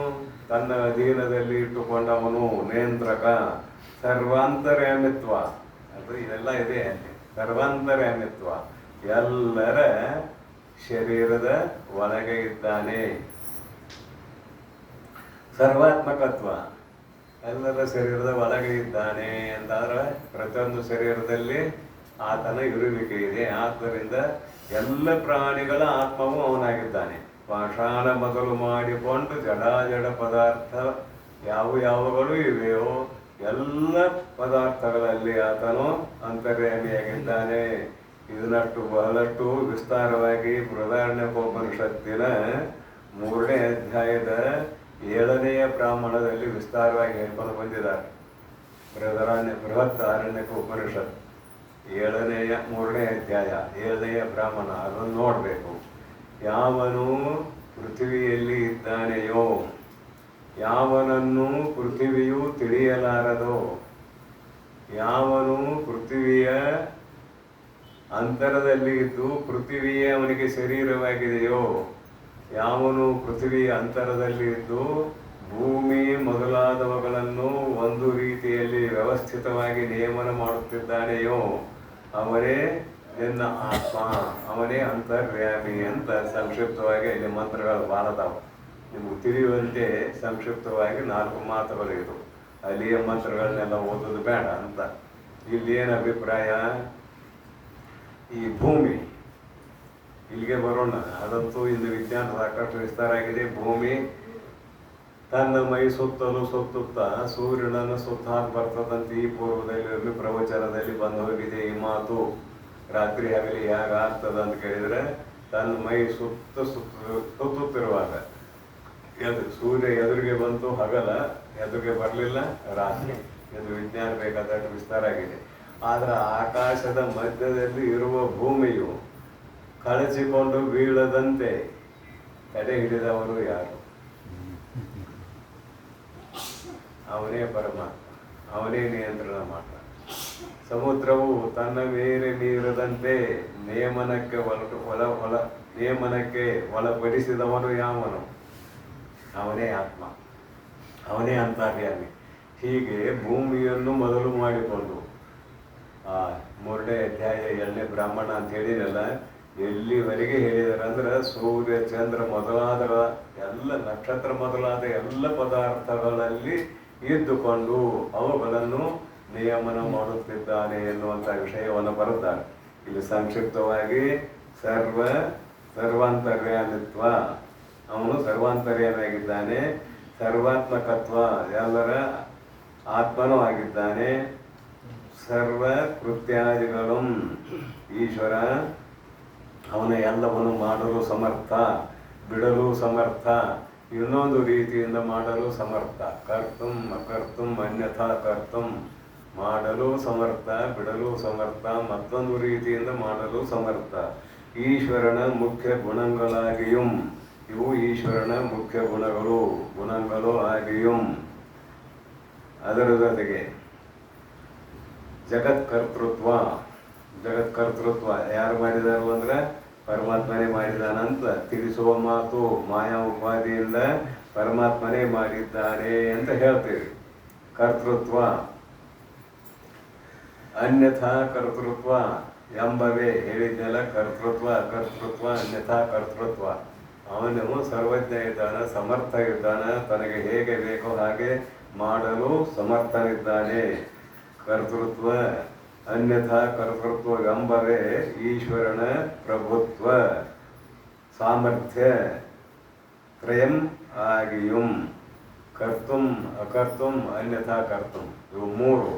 ತನ್ನ ಅಧೀನದಲ್ಲಿ ಇಟ್ಟುಕೊಂಡವನು ನಿಯಂತ್ರಕ, ಸರ್ವಾಂತರ್ಯಾಮಿತ್ವ, ಅದು ಇದೆಲ್ಲ ಇದೆ ಅಲ್ಲಿ, ಸರ್ವಾಂತರ್ಯಾಮಿತ್ವ, ಎಲ್ಲರ ಶರೀರದ ಒಳಗೆ ಇದ್ದಾನೆ, ಸರ್ವಾತ್ಮಕತ್ವ, ಎಲ್ಲರ ಶರೀರದ ಒಳಗೆ ಇದ್ದಾನೆ ಅಂತಾದ್ರೆ ಪ್ರತಿಯೊಂದು ಶರೀರದಲ್ಲಿ ಆತನ ಇರುವಿಕೆ ಇದೆ. ಆದ್ದರಿಂದ ಎಲ್ಲ ಪ್ರಾಣಿಗಳ ಆತ್ಮವು ಅವನಾಗಿದ್ದಾನೆ. ಪಾಷಾಣ ಮೊದಲು ಮಾಡಿಕೊಂಡು ಜಡ ಪದಾರ್ಥ ಯಾವುಗಳು ಇವೆಯೋ ಎಲ್ಲ ಪದಾರ್ಥಗಳಲ್ಲಿ ಆತನು ಅಂತರ್ಯಾಮಿಯಾಗಿದ್ದಾನೆ. ಇದನ್ನಷ್ಟು ಬಹಳಷ್ಟು ವಿಸ್ತಾರವಾಗಿ ಬೃಹದಾರಣ್ಯಕೋಪನಿಷತ್ತಿನ 3ನೇ ಅಧ್ಯಾಯದ 7ನೇ ಬ್ರಾಹ್ಮಣದಲ್ಲಿ ವಿಸ್ತಾರವಾಗಿ ಹೇಳ್ಕೊಂಡು ಬಂದಿದ್ದಾರೆ. ಬೃಹತ್ ಆರಣ್ಯಕ ಉಪನಿಷತ್ 3ನೇ ಅಧ್ಯಾಯ 7ನೇ ಬ್ರಾಹ್ಮಣ, ಅದನ್ನು ನೋಡಬೇಕು. ಯಾವನು ಪೃಥ್ವಿಯಲ್ಲಿ ಇದ್ದಾನೆಯೋ, ಯಾವನನ್ನು ಪೃಥ್ವಿಯು ತಿಳಿಯಲಾರದೋ, ಯಾವನು ಪೃಥ್ವಿಯ ಅಂತರದಲ್ಲಿ ಇದ್ದು ಪೃಥ್ವಿಯೇ ಅವನಿಗೆ ಶರೀರವಾಗಿದೆಯೋ, ಯಾವನು ಪೃಥ್ವಿಯ ಅಂತರದಲ್ಲಿ ಇದ್ದು ಭೂಮಿ ಮೊದಲಾದವುಗಳನ್ನು ಒಂದು ರೀತಿಯಲ್ಲಿ ವ್ಯವಸ್ಥಿತವಾಗಿ ನಿಯಮನ ಮಾಡುತ್ತಿದ್ದಾನೆಯೋ ಅವನೇ ನಿನ್ನ ಆತ್ಮ, ಅವನೇ ಅಂತರ್ಯಾಮಿ ಅಂತ ಸಂಕ್ಷಿಪ್ತವಾಗಿ ಇಲ್ಲಿ ಮಂತ್ರಗಳು ಬಾಳದಾವು. ನಿಮ್ಗೆ ತಿಳಿಯುವಂತೆ ಸಂಕ್ಷಿಪ್ತವಾಗಿ 4 ಮಾತುಗಳು ಇದು. ಅಲ್ಲಿಯ ಮಂತ್ರಗಳನ್ನೆಲ್ಲ ಓದೋದು ಬೇಡ ಅಂತ. ಇಲ್ಲಿ ಏನು ಅಭಿಪ್ರಾಯ, ಈ ಭೂಮಿ ಇಲ್ಲಿಗೆ ಬರೋಣ. ಅದಂತೂ ಇಂದು ವಿಜ್ಞಾನ ಸಾಕಷ್ಟು ವಿಸ್ತಾರ ಆಗಿದೆ. ಭೂಮಿ ತನ್ನ ಮೈ ಸುತ್ತಲೂ ಸುತ್ತುತ್ತಾ ಸೂರ್ಯನನ್ನು ಸುತ್ತ ಹಾಕಿ ಬರ್ತದಂತೆ ಈ ಪೂರ್ವದಲ್ಲಿ ಪ್ರವಚನದಲ್ಲಿ ಬಂದು ಹೋಗಿದೆ ಈ ಮಾತು. ರಾತ್ರಿ ಆಗಲಿ ಹೇಗಾಗ್ತದ ಅಂತ ಕೇಳಿದರೆ ತನ್ನ ಮೈ ಸುತ್ತುತ್ತಿರುವಾಗ ಸೂರ್ಯ ಎದುರಿಗೆ ಬಂತು ಹಗಲ, ಎದುರಿಗೆ ಬರಲಿಲ್ಲ ರಾತ್ರಿ. ಇದು ವಿಜ್ಞಾನ ಬೇಕಾದಷ್ಟು ವಿಸ್ತಾರ ಆಗಿದೆ. ಆದರೆ ಆಕಾಶದ ಮಧ್ಯದಲ್ಲಿ ಇರುವ ಭೂಮಿಯು ಕಳಚಿಕೊಂಡು ಬೀಳದಂತೆ ತಡೆ ಹಿಡಿದವನು ಯಾರು? ಅವನೇ ಪರಮಾತ್ಮ, ಅವನೇ ನಿಯಂತ್ರಣ ಮಾಡ. ಸಮುದ್ರವು ತನ್ನ ಮೇಲೆ ಮೀರದಂತೆ ನಿಯಮನಕ್ಕೆ ಒಳಪಡಿಸಿದವನು ಯಾವನು? ಅವನೇ ಆತ್ಮ, ಅವನೇ ಅಂತರ್ಯಾಮಿ. ಹೀಗೆ ಭೂಮಿಯನ್ನು ಮೊದಲು ಮಾಡಿಕೊಂಡು 3ನೇ ಅಧ್ಯಾಯ 7ನೇ ಬ್ರಾಹ್ಮಣ ಅಂತ ಹೇಳಿರಲ್ಲ, ಎಲ್ಲಿವರೆಗೆ ಹೇಳಿದಾರೆ ಅಂದ್ರೆ ಸೂರ್ಯ ಚಂದ್ರ ಮೊದಲಾದ ಎಲ್ಲ ನಕ್ಷತ್ರ ಮೊದಲಾದ ಎಲ್ಲ ಪದಾರ್ಥಗಳಲ್ಲಿ ಇದ್ದುಕೊಂಡು ಅವುಗಳನ್ನು ನಿಯಮನ ಮಾಡುತ್ತಿದ್ದಾನೆ ಎನ್ನುವಂಥ ವಿಷಯವನ್ನು ಬರುತ್ತಾರೆ. ಇಲ್ಲಿ ಸಂಕ್ಷಿಪ್ತವಾಗಿ ಸರ್ವಾಂತರ್ಯಾಮಿತ್ವ, ಅವನು ಸರ್ವಾಂತರ್ಯಾಮಿಯಾಗಿದ್ದಾನೆ. ಸರ್ವಾತ್ಮಕತ್ವ, ಎಲ್ಲರ ಆತ್ಮನೂ ಆಗಿದ್ದಾನೆ. ಸರ್ವ ಕೃತ್ಯಾದಿಗಳು ಈಶ್ವರ, ಅವನ ಎಲ್ಲವನ್ನು ಮಾಡಲು ಸಮರ್ಥ, ಬಿಡಲು ಸಮರ್ಥ, ಇನ್ನೊಂದು ರೀತಿಯಿಂದ ಮಾಡಲು ಸಮರ್ಥ. ಕರ್ತುಂ ಅಕರ್ತುಂ ಅನ್ಯಥಾ ಕರ್ತುಂ, ಮಾಡಲು ಸಮರ್ಥ, ಬಿಡಲು ಸಮರ್ಥ, ಮತ್ತೊಂದು ರೀತಿಯಿಂದ ಮಾಡಲು ಸಮರ್ಥ. ಈಶ್ವರನ ಮುಖ್ಯ ಗುಣಗಳಾಗಿಯೂ, ಇವು ಈಶ್ವರನ ಮುಖ್ಯ ಗುಣಗಳು ಆಗಿಯೂ, ಅದರ ಜೊತೆಗೆ ಜಗತ್ಕರ್ತೃತ್ವ ಯಾರು ಮಾಡಿದಾರು ಅಂದ್ರೆ ಪರಮಾತ್ಮನೇ ಮಾಡಿದಾನಂತ ತಿಳಿಸುವ ಮಾತು. ಮಾಯಾ ಉಪಾಧಿಯಿಂದ ಪರಮಾತ್ಮನೇ ಮಾಡಿದ್ದಾನೆ ಅಂತ ಹೇಳ್ತೀವಿ. ಕರ್ತೃತ್ವ, ಅನ್ಯಥಾ ಕರ್ತೃತ್ವ ಎಂಬವೇ ಹೇಳಿದ್ನೆಲ್ಲ. ಕರ್ತೃತ್ವ, ಅಕರ್ತೃತ್ವ, ಅನ್ಯಥಾ ಕರ್ತೃತ್ವ. ಅವನು ಸರ್ವಜ್ಞ ಇದ್ದಾನೆ, ಸಮರ್ಥ ಇದ್ದಾನೆ, ತನಗೆ ಹೇಗೆ ಬೇಕೋ ಹಾಗೆ ಮಾಡಲು ಸಮರ್ಥನಿದ್ದಾನೆ. ಕರ್ತೃತ್ವ ಅನ್ಯಥಾ ಕರ್ತೃತ್ವವೆಂಬವೇ ಈಶ್ವರನ ಪ್ರಭುತ್ವ ಸಾಮರ್ಥ್ಯ ತ್ರಯಂ ಆಗಿಯುಂ ಕರ್ತುಂ ಅಕರ್ತುಂ ಅನ್ಯಥಾ ಕರ್ತುಂ ಇವು ಮೂರು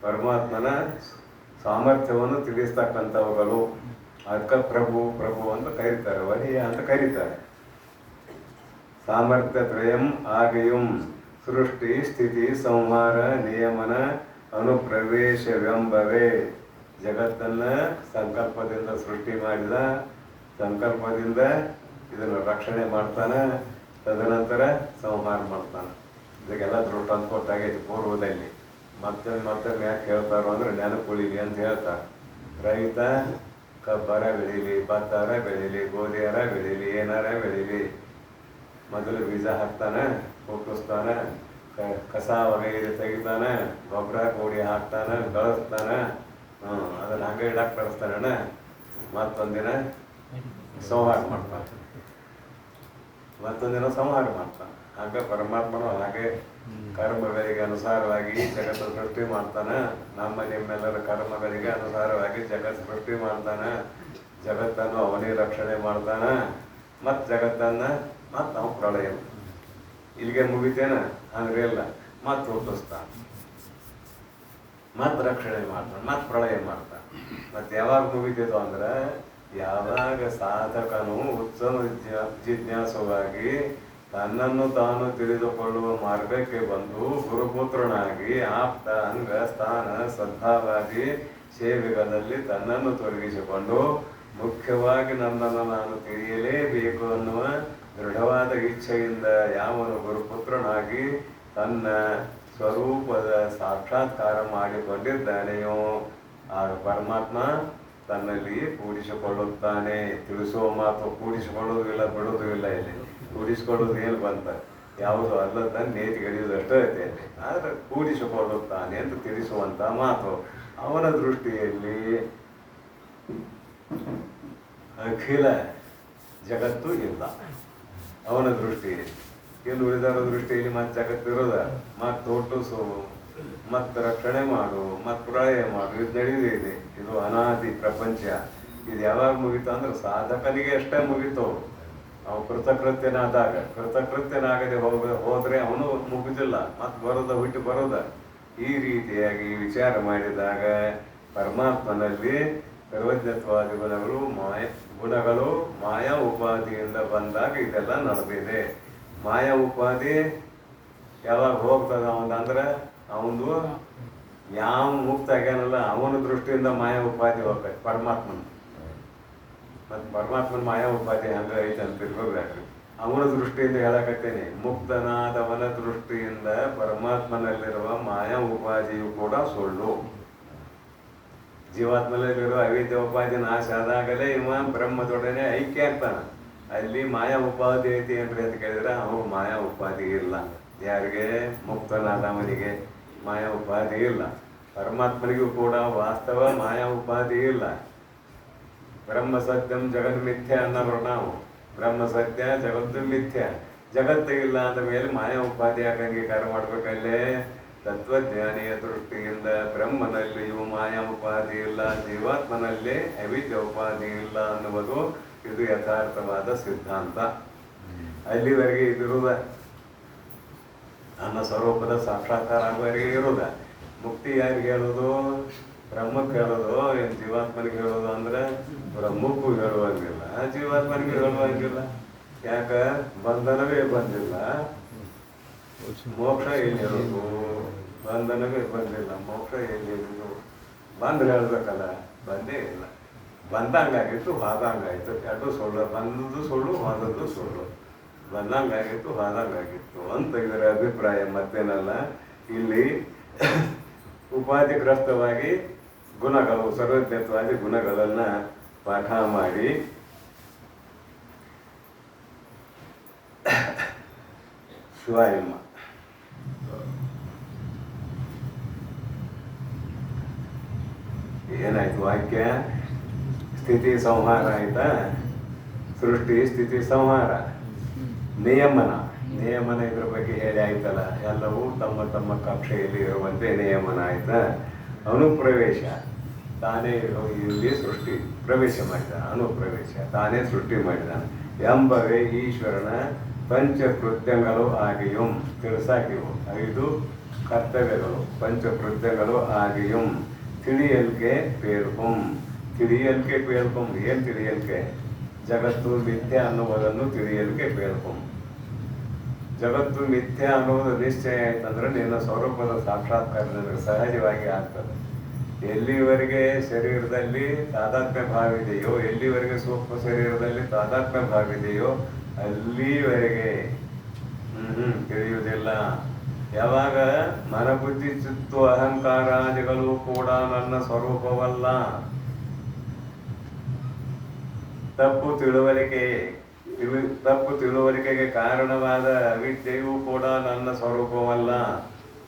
ಪರಮಾತ್ಮನ ಸಾಮರ್ಥ್ಯವನ್ನು ತಿಳಿಸ್ತಕ್ಕಂಥವುಗಳು. ಅದಕ್ಕೆ ಪ್ರಭು ಪ್ರಭು ಅಂತ ಕರೀತಾರೆ, ವಲಿಯ ಅಂತ ಕರೀತಾರೆ. ಸಾಮರ್ಥ್ಯ ತ್ರಯಂ ಆಗಿಯುಂ ಸೃಷ್ಟಿ ಸ್ಥಿತಿ ಸಂಹಾರ ನಿಯಮನ ಅನುಪ್ರವೇಶವೆಂಬವೇ. ಜಗತ್ತನ್ನು ಸಂಕಲ್ಪದಿಂದ ಸೃಷ್ಟಿ ಮಾಡಿದ, ಸಂಕಲ್ಪದಿಂದ ಇದನ್ನು ರಕ್ಷಣೆ ಮಾಡ್ತಾನೆ, ತದನಂತರ ಸಂಹಾರ ಮಾಡ್ತಾನೆ. ಇದಕ್ಕೆಲ್ಲ ದೃಷ್ಟಾಂತ ಕೊಟ್ಟಾಗೈತಿ ಪೂರ್ವದಲ್ಲಿ. ಮತ್ತೆ ಯಾಕೆ ಹೇಳ್ತಾರೋ ಅಂದ್ರೆ ನೆನಪುಳಿಲಿ ಅಂತ ಹೇಳ್ತಾರೆ. ರೈತ ಕಬ್ಬರ ಬೆಳೀಲಿ, ಭತ್ತಾರ ಬೆಳೀಲಿ, ಗೋಧಿಯಾರ ಬೆಳೀಲಿ, ಏನಾರ ಬೆಳೀಲಿ, ಮೊದಲು ಬೀಜ ಹಾಕ್ತಾನೆ, ಹುಟ್ಟಿಸ್ತಾನೆ, ಕಸ ವಗೈರೆ ತೆಗಿತಾನೆ, ಗೊಬ್ಬರ ಕೂಡಿ ಹಾಕ್ತಾನೆ, ಬೆಳೆಸ್ತಾನೆ, ಅದನ್ನ ಹಂಗೆ ಇಡಕ್ಕೆ ಕಳಿಸ್ತಾನೆ. ಮತ್ತೊಂದಿನ ಸಂಹಾರ ಮಾಡ್ತಾನೆ, ಮತ್ತೊಂದಿನ ಸಂಹಾರ ಮಾಡ್ತಾನೆ. ಹಾಗೆ ಪರಮಾತ್ಮನು ಹಾಗೆ ಕರ್ಮಗಳಿಗೆ ಅನುಸಾರವಾಗಿ ಜಗತ್ತು ಸೃಷ್ಟಿ ಮಾಡ್ತಾನೆ. ನಿಮ್ಮೆಲ್ಲರ ಕರ್ಮಗಳಿಗೆ ಅನುಸಾರವಾಗಿ ಜಗತ್ತು ಸೃಷ್ಟಿ ಮಾಡ್ತಾನೆ. ಜಗತ್ತನ್ನು ಅವನೇ ರಕ್ಷಣೆ ಮಾಡ್ತಾನೆ. ಮತ್ತು ಜಗತ್ತನ್ನು ಮತ್ತು ನಾವು ಪ್ರಳಯ ಇಲ್ಲಿಗೆ ಮುಗಿತೇನ ಅಂದ್ರೆ ಇಲ್ಲ, ಮತ್ತೆ ಹುಟ್ಟಿಸ್ತಾನೆ, ಮತ್ತೆ ರಕ್ಷಣೆ ಮಾಡ್ತಾನೆ, ಮತ್ತೆ ಪ್ರಳಯ ಮಾಡ್ತಾನೆ. ಮತ್ತೆ ಯಾವಾಗ ಮುಗಿತೈತೋ ಅಂದ್ರೆ ಯಾವಾಗ ಸಾಧಕನು ಉತ್ತಮ ಜಿಜ್ಞಾಸುವಾಗಿ ತನ್ನನ್ನು ತಾನು ತಿಳಿದುಕೊಳ್ಳುವ ಮಾರ್ಗಕ್ಕೆ ಬಂದು ಗುರುಪುತ್ರನಾಗಿ ಆಪ್ತ ಅಂಗ ಸ್ಥಾನ ಸದ್ಭಾವಾದಿ ಸೇವೆಗಳಲ್ಲಿ ತನ್ನನ್ನು ತೊಡಗಿಸಿಕೊಂಡು ಮುಖ್ಯವಾಗಿ ನನ್ನನ್ನು ನಾನು ತಿಳಿಯಲೇಬೇಕು ಅನ್ನುವ ದೃಢವಾದ ಇಚ್ಛೆಯಿಂದ ಯಾವನು ಗುರುಪುತ್ರನಾಗಿ ತನ್ನ ಸ್ವರೂಪದ ಸಾಕ್ಷಾತ್ಕಾರ ಮಾಡಿಕೊಂಡಿದ್ದಾನೆಯೋ ಆಗ ಪರಮಾತ್ಮ ತನ್ನಲ್ಲಿ ಕೂಡಿಸಿಕೊಳ್ಳುತ್ತಾನೆ. ತಿಳಿಸುವ ಮಾತು ಕೂಡಿಸಿಕೊಳ್ಳುವುದಿಲ್ಲ, ಬಿಡುವುದೂ ಇಲ್ಲ. ಇಲ್ಲಿ ಕೂಡಿಸಿಕೊಳ್ಳೋದು ಏನು ಬಂತ, ಯಾವುದು ಅಲ್ಲದ ನೇತಿಗಳಿಯುವುದಷ್ಟೇ ಐತೆ ಅಲ್ಲಿ. ಆದರೆ ಕೂಡಿಸಿಕೊಳ್ಳುತ್ತಾನೆ ಅಂತ ತಿಳಿಸುವಂಥ ಮಾತು. ಅವನ ದೃಷ್ಟಿಯಲ್ಲಿ ಅಖಿಲ ಜಗತ್ತು ಇಲ್ಲ. ಅವನ ದೃಷ್ಟಿಯಲ್ಲಿ ಇನ್ನು ಉಳಿದವರ ದೃಷ್ಟಿಯಲ್ಲಿ ಮತ್ತೆ ಜಗತ್ತಿರೋದ, ಮತ್ತೆ ಹುಟ್ಟಿಸು, ಮತ್ತೆ ರಕ್ಷಣೆ ಮಾಡು, ಮತ್ತೆ ಪ್ರಳಯ ಮಾಡು, ಇದು ನಡೆಯುವುದಿದೆ. ಇದು ಅನಾದಿ ಪ್ರಪಂಚ. ಇದು ಯಾವಾಗ ಮುಗೀತು ಅಂದ್ರೆ ಸಾಧಕನಿಗೆ ಅಷ್ಟೇ ಮುಗೀತು. ಅವನು ಕೃತಕೃತ್ಯನಾಗದೆ ಹೋದ್ರೆ ಅವನು ಮುಗುದಿಲ್ಲ, ಮತ್ತೆ ಹುಟ್ಟಿ ಬರೋದ. ಈ ರೀತಿಯಾಗಿ ವಿಚಾರ ಮಾಡಿದಾಗ ಪರಮಾತ್ಮನಲ್ಲಿ ಸರ್ವಜ್ಞತ್ವಾದಿ ಗುಣಗಳು ಮಾಯಾ ಉಪಾಧಿಯಿಂದ ಬಂದಾಗ ಇದೆಲ್ಲ ನಡೆದಿದೆ. ಮಾಯಾ ಉಪಾಧಿ ಯಾವಾಗ ಹೋಗ್ತದ ಅವನಂದ್ರೆ ಅವನು ಯಾವ ಮುಕ್ತ ಆಗ್ಯಾನಲ್ಲ ಅವನ ದೃಷ್ಟಿಯಿಂದ ಮಾಯಾ ಉಪಾಧಿ ಹೋಗ್ತದೆ ಪರಮಾತ್ಮನ. ಮತ್ತು ಪರಮಾತ್ಮನ ಮಾಯಾ ಉಪಾಧಿ ಹಂಗೆ ಐತೆ ಅಂತ ತಿಳ್ಕೊಬೇಕ್ರಿ. ಅವನ ದೃಷ್ಟಿಯಿಂದ ಹೇಳಕತ್ತೇನೆ, ಮುಕ್ತನಾದವನ ದೃಷ್ಟಿಯಿಂದ ಪರಮಾತ್ಮನಲ್ಲಿರುವ ಮಾಯಾ ಉಪಾಧಿಯು ಕೂಡ ಸುಳ್ಳು. ಜೀವಾತ್ಮನಲ್ಲಿರುವ ಅವಿದ್ಯ ಉಪಾಧಿ ನಾಶ ಆದಾಗಲೇ ಇವ ಬ್ರಹ್ಮದೊಡನೆ ಐಕ್ಯ ಆಗ್ತಾನೆ. ಅಲ್ಲಿ ಮಾಯಾ ಉಪಾಧಿ ಐತಿ ಏನ್ರಿ ಅಂತ ಕೇಳಿದ್ರೆ ಅವ್ರು ಮಾಯಾ ಉಪಾಧಿ ಇಲ್ಲ. ಯಾರಿಗೆ? ಮುಕ್ತನಾದವನಿಗೆ ಮಾಯಾ ಉಪಾಧಿ ಇಲ್ಲ. ಪರಮಾತ್ಮನಿಗೂ ಕೂಡ ವಾಸ್ತವ ಮಾಯಾ ಉಪಾಧಿ ಇಲ್ಲ. ಬ್ರಹ್ಮ ಸತ್ಯಂ ಜಗನ್ ಮಿಥ್ಯ ಅನ್ನೋರು ನಾವು. ಬ್ರಹ್ಮ ಸತ್ಯ, ಜಗತ್ತು ಮಿಥ್ಯ. ಜಗತ್ತು ಇಲ್ಲ ಅಂದ ಮೇಲೆ ಮಾಯಾ ಉಪಾಧಿ ಯಾಕೆ ಅಂಗೀಕಾರ ಮಾಡ್ಬೇಕಲ್ಲೇ? ತತ್ವಜ್ಞಾನಿಯ ದೃಷ್ಟಿಯಿಂದ ಬ್ರಹ್ಮನಲ್ಲಿಯೂ ಮಾಯಾ ಉಪಾಧಿ ಇಲ್ಲ, ಜೀವಾತ್ಮನಲ್ಲಿ ಅವಿದ್ಯ ಉಪಾಧಿ ಇಲ್ಲ ಅನ್ನುವುದು ಇದು ಯಥಾರ್ಥವಾದ ಸಿದ್ಧಾಂತ. ಅಲ್ಲಿವರೆಗೆ ಇದಿರುವುದ ನನ್ನ ಸ್ವರೂಪದ ಸಾಕ್ಷಾತ್ಕಾರ ಆಗುವವರೆಗೆ ಇರುವುದ. ಮುಕ್ತಿ ಯಾರಿಗೆ ಹೇಳೋದು? ಬ್ರಹ್ಮಕ್ಕೆ ಹೇಳೋದು, ಏನು ಜೀವಾತ್ಮನಿಗೆ ಹೇಳೋದು ಅಂದ್ರೆ ಬ್ರಹ್ಮಕ್ಕೂ ಹೇಳುವಂಗಿಲ್ಲ, ಜೀವಾತ್ಮನಿಗೆ ಹೇಳುವಂಗಿಲ್ಲ. ಯಾಕ? ಬಂಧನವೇ ಬಂದಿಲ್ಲ, ಮೋಕ್ಷ ಎಲ್ಲಿರೋದು? ಬಂಧನವೇ ಬಂದಿಲ್ಲ, ಮೋಕ್ಷ ಎಲ್ಲಿರೋದು? ಬಂದ್ರೆ ಹೇಳ್ಬೇಕಲ್ಲ, ಬಂದೇ ಇಲ್ಲ. ಬಂದಂಗಾಗಿತ್ತು, ಹೋದಂಗಾಯ್ತು. ಎರಡು ಸುಳ್ಳು, ಬಂದದ್ದು ಸುಳ್ಳು, ಹೋದದ್ದು ಸುಳ್ಳು. ಬಂದಂಗಾಗಿತ್ತು, ಹೋದಂಗಾಗಿತ್ತು ಅಂತ ಇದರ ಅಭಿಪ್ರಾಯ, ಮತ್ತೇನಲ್ಲ. ಇಲ್ಲಿ ಉಪಾಧಿಗ್ರಸ್ತವಾಗಿ ಗುಣಗಳು, ಸರ್ವಜ್ಞತ್ವಾದಿ ಗುಣಗಳನ್ನು ಪಾಠ ಮಾಡಿ ಶಿವಾಯಮ್ಮ ಏನಾಯ್ತು ವಾಕ್ಯ? ಸ್ಥಿತಿ ಸಂಹಾರ ಆಯ್ತಾ? ಸೃಷ್ಟಿ ಸ್ಥಿತಿ ಸಂಹಾರ, ನಿಯಮನ ಇದ್ರ ಬಗ್ಗೆ ಹೇಳಿ ಆಯ್ತಲ್ಲ. ಎಲ್ಲವೂ ತಮ್ಮ ತಮ್ಮ ಕಕ್ಷೆಯಲ್ಲಿ ಇರುವಂತೆ ನಿಯಮನ ಆಯ್ತಾ? ಅನುಪ್ರವೇಶ ತಾನೇ ಇಲ್ಲಿ ಸೃಷ್ಟಿ ಪ್ರವೇಶ ಮಾಡಿದ, ಅನುಪ್ರವೇಶ ತಾನೇ ಸೃಷ್ಟಿ ಮಾಡಿದ ಎಂಬವೇ ಈಶ್ವರನ ಪಂಚಕೃತ್ಯಗಳು ಆಗಿಯುಂ ತಿಳಿಸಾಕಿವು. 5 ಕರ್ತವ್ಯಗಳು ಪಂಚಕೃತ್ಯಗಳು ಆಗಿಯುಂ ತಿಳಿಯಲ್ಕೆ ಪೇರ್ಪುಂ. ತಿಳಿಯಲ್ಕೆ ಪೇರ್ಪುಂ ಏನು ತಿಳಿಯಲ್ಕೆ? ಜಗತ್ತು ಮಿಥ್ಯ ಅನ್ನುವುದನ್ನು ತಿಳಿಯಲ್ಕೆ ಪೇರ್ಪುಂ. ಜಗತ್ತು ಮಿಥ್ಯ ಅನ್ನೋದು ನಿಶ್ಚಯ ಆಯ್ತಂದ್ರೆ ನಿನ್ನ ಸ್ವರೂಪದ ಸಾಕ್ಷಾತ್ಕಾರ ನನಗೆ ಸಹಜವಾಗಿ ಆಗ್ತದೆ. ಎಲ್ಲಿವರೆಗೆ ಶರೀರದಲ್ಲಿ ತಾದಾತ್ಮ್ಯ ಭಾವ ಇದೆಯೋ, ಎಲ್ಲಿವರೆಗೆ ಸೂಕ್ಷ್ಮ ಶರೀರದಲ್ಲಿ ತಾದಾತ್ಮ್ಯ ಭಾವ ಇದೆಯೋ ಅಲ್ಲಿವರೆಗೆ ತಿಳಿಯುವುದಿಲ್ಲ. ಯಾವಾಗ ಮನಬುದ್ಧಿ ಚಿತ್ತು ಅಹಂಕಾರಾದಿಗಳು ಕೂಡ ನನ್ನ ಸ್ವರೂಪವಲ್ಲ, ತಪ್ಪು ತಿಳುವಳಿಕೆಗೆ ಕಾರಣವಾದ ಅವಿದ್ಯೆಯೂ ಕೂಡ ನನ್ನ ಸ್ವರೂಪವಲ್ಲ,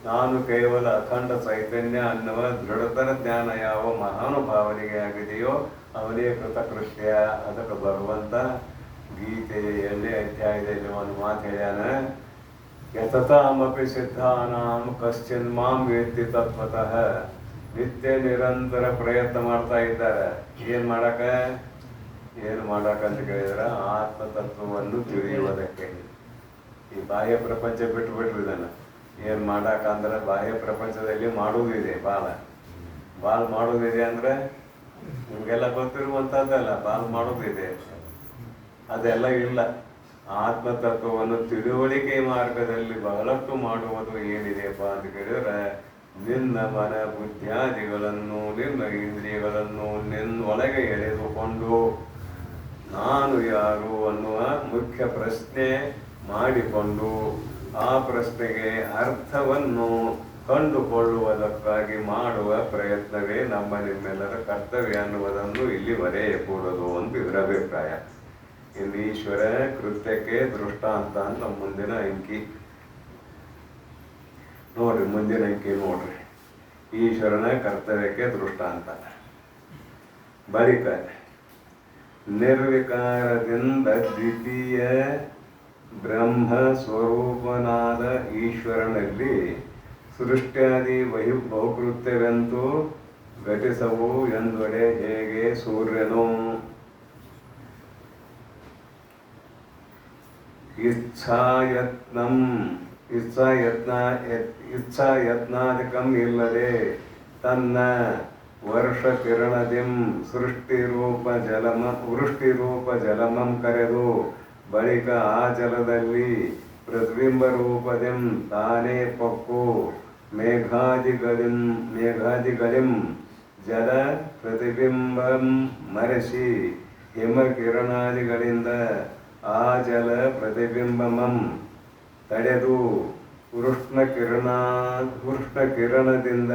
ನಾನು ಕೇವಲ ಅಖಂಡ ಚೈತನ್ಯ ಅನ್ನುವ ದೃಢತರ ಜ್ಞಾನ ಯಾವ ಮಹಾನುಭಾವನಿಗೆ ಆಗಿದೆಯೋ ಅವನೇ ಕೃತಕೃತ್ಯ. ಅದಕ್ಕೆ ಬರುವಂತ ಗೀತೆ 8ನೇ ಅಧ್ಯಾಯದಲ್ಲಿ ಒಂದು ಮಾತು ಹೇಳ್ಯಾನ, ಯತತಾಮಪಿ ಸಿದ್ಧಾನಾಂ ಕಶ್ಚಿನ್ ಮಾಂ ವೇತ್ತಿ ತತ್ವತಃ. ನಿತ್ಯ ನಿರಂತರ ಪ್ರಯತ್ನ ಮಾಡ್ತಾ ಇದ್ದಾರೆ. ಏನು ಮಾಡಕ ಅಂತ ಕೇಳಿದ್ರೆ ಆತ್ಮತತ್ವವನ್ನು ತಿಳಿಯುವುದಕ್ಕೆ. ಈ ಬಾಹ್ಯ ಪ್ರಪಂಚ ಬಿಟ್ಬಿಟ್ರು ಇದನ್ನು. ಏನು ಮಾಡಕಂದ್ರೆ ಬಾಹ್ಯ ಪ್ರಪಂಚದಲ್ಲಿ ಮಾಡುವುದಿದೆ, ಬಾಲ್ ಮಾಡೋದಿದೆ ಅಂದ್ರೆ ನಿಮಗೆಲ್ಲ ಗೊತ್ತಿರುವಂಥದ್ದಲ್ಲ. ಬಾಲ್ ಮಾಡೋದಿದೆ, ಅದೆಲ್ಲ ಇಲ್ಲ. ಆತ್ಮತತ್ವವನ್ನು ತಿಳುವಳಿಕೆ ಮಾರ್ಗದಲ್ಲಿ ಬಹಳಷ್ಟು ಮಾಡುವುದು ಏನಿದೆಯಪ್ಪ ಅಂತ ಕೇಳಿದ್ರೆ, ನಿನ್ನ ಮನ ಬುದ್ಧಿಯಾದಿಗಳನ್ನು ನಿನ್ನ ಇಂದ್ರಿಯಗಳನ್ನು ನಿನ್ನೊಳಗೆ ಎಳೆದುಕೊಂಡು ನಾನು ಯಾರು ಅನ್ನುವ ಮುಖ್ಯ ಪ್ರಶ್ನೆ ಮಾಡಿಕೊಂಡು ಆ ಪ್ರಶ್ನೆಗೆ ಅರ್ಥವನ್ನು ಕಂಡುಕೊಳ್ಳುವುದಕ್ಕಾಗಿ ಮಾಡುವ ಪ್ರಯತ್ನವೇ ನಿಮ್ಮೆಲ್ಲರ ಕರ್ತವ್ಯ ಅನ್ನುವುದನ್ನು ಇಲ್ಲಿ ಬರೆಯಕೂಡದು ಅಂತ ಇದರ ಅಭಿಪ್ರಾಯ. ಇಲ್ಲಿ ಈಶ್ವರ ಕೃತ್ಯಕ್ಕೆ ದೃಷ್ಟಾಂತ ಅಂತ ಮುಂದಿನ ಅಂಕಿ ನೋಡ್ರಿ. ಮುಂದಿನ ಅಂಕಿ ನೋಡ್ರಿ, ಈಶ್ವರನ ಕರ್ತವ್ಯಕ್ಕೆ ದೃಷ್ಟಾಂತ. ಬಳಿಕ ನಿರ್ವಿಕಾರದಿಂದ ದ್ವಿತೀಯ ಬ್ರಹ್ಮ ಸ್ವರೂಪನಾದ ಈಶ್ವರನಲ್ಲಿ ಸೃಷ್ಟ್ಯಾದಿ ಬಹುಕೃತ್ಯವೆಂತೂ ಘಟಿಸವು ಎಂದೊಡೆ ಹೇಗೆ ಸೂರ್ಯನು ಇಚ್ಛಾಯತ್ನಾದಿಕಂ ಇಲ್ಲದೆ ತನ್ನ ವರ್ಷ ಕಿರಣದಿಂ ವೃಷ್ಟಿರೂಪ ಜಲಮಂ ಕರೆದು ಬಳಿಕ ಆ ಜಲದಲ್ಲಿ ಪ್ರತಿಬಿಂಬ ರೂಪದಿಂ ತಾನೇ ಪಕ್ಕು ಮೇಘಾದಿಗಳಿಂ ಜಲ ಪ್ರತಿಬಿಂಬಂ ಮರೆಸಿ ಹಿಮಕಿರಣಾದಿಗಳಿಂದ ಆ ಜಲ ಪ್ರತಿಬಿಂಬಮಂ ತಡೆದು ಉಷ್ಣ ಕಿರಣದಿಂದ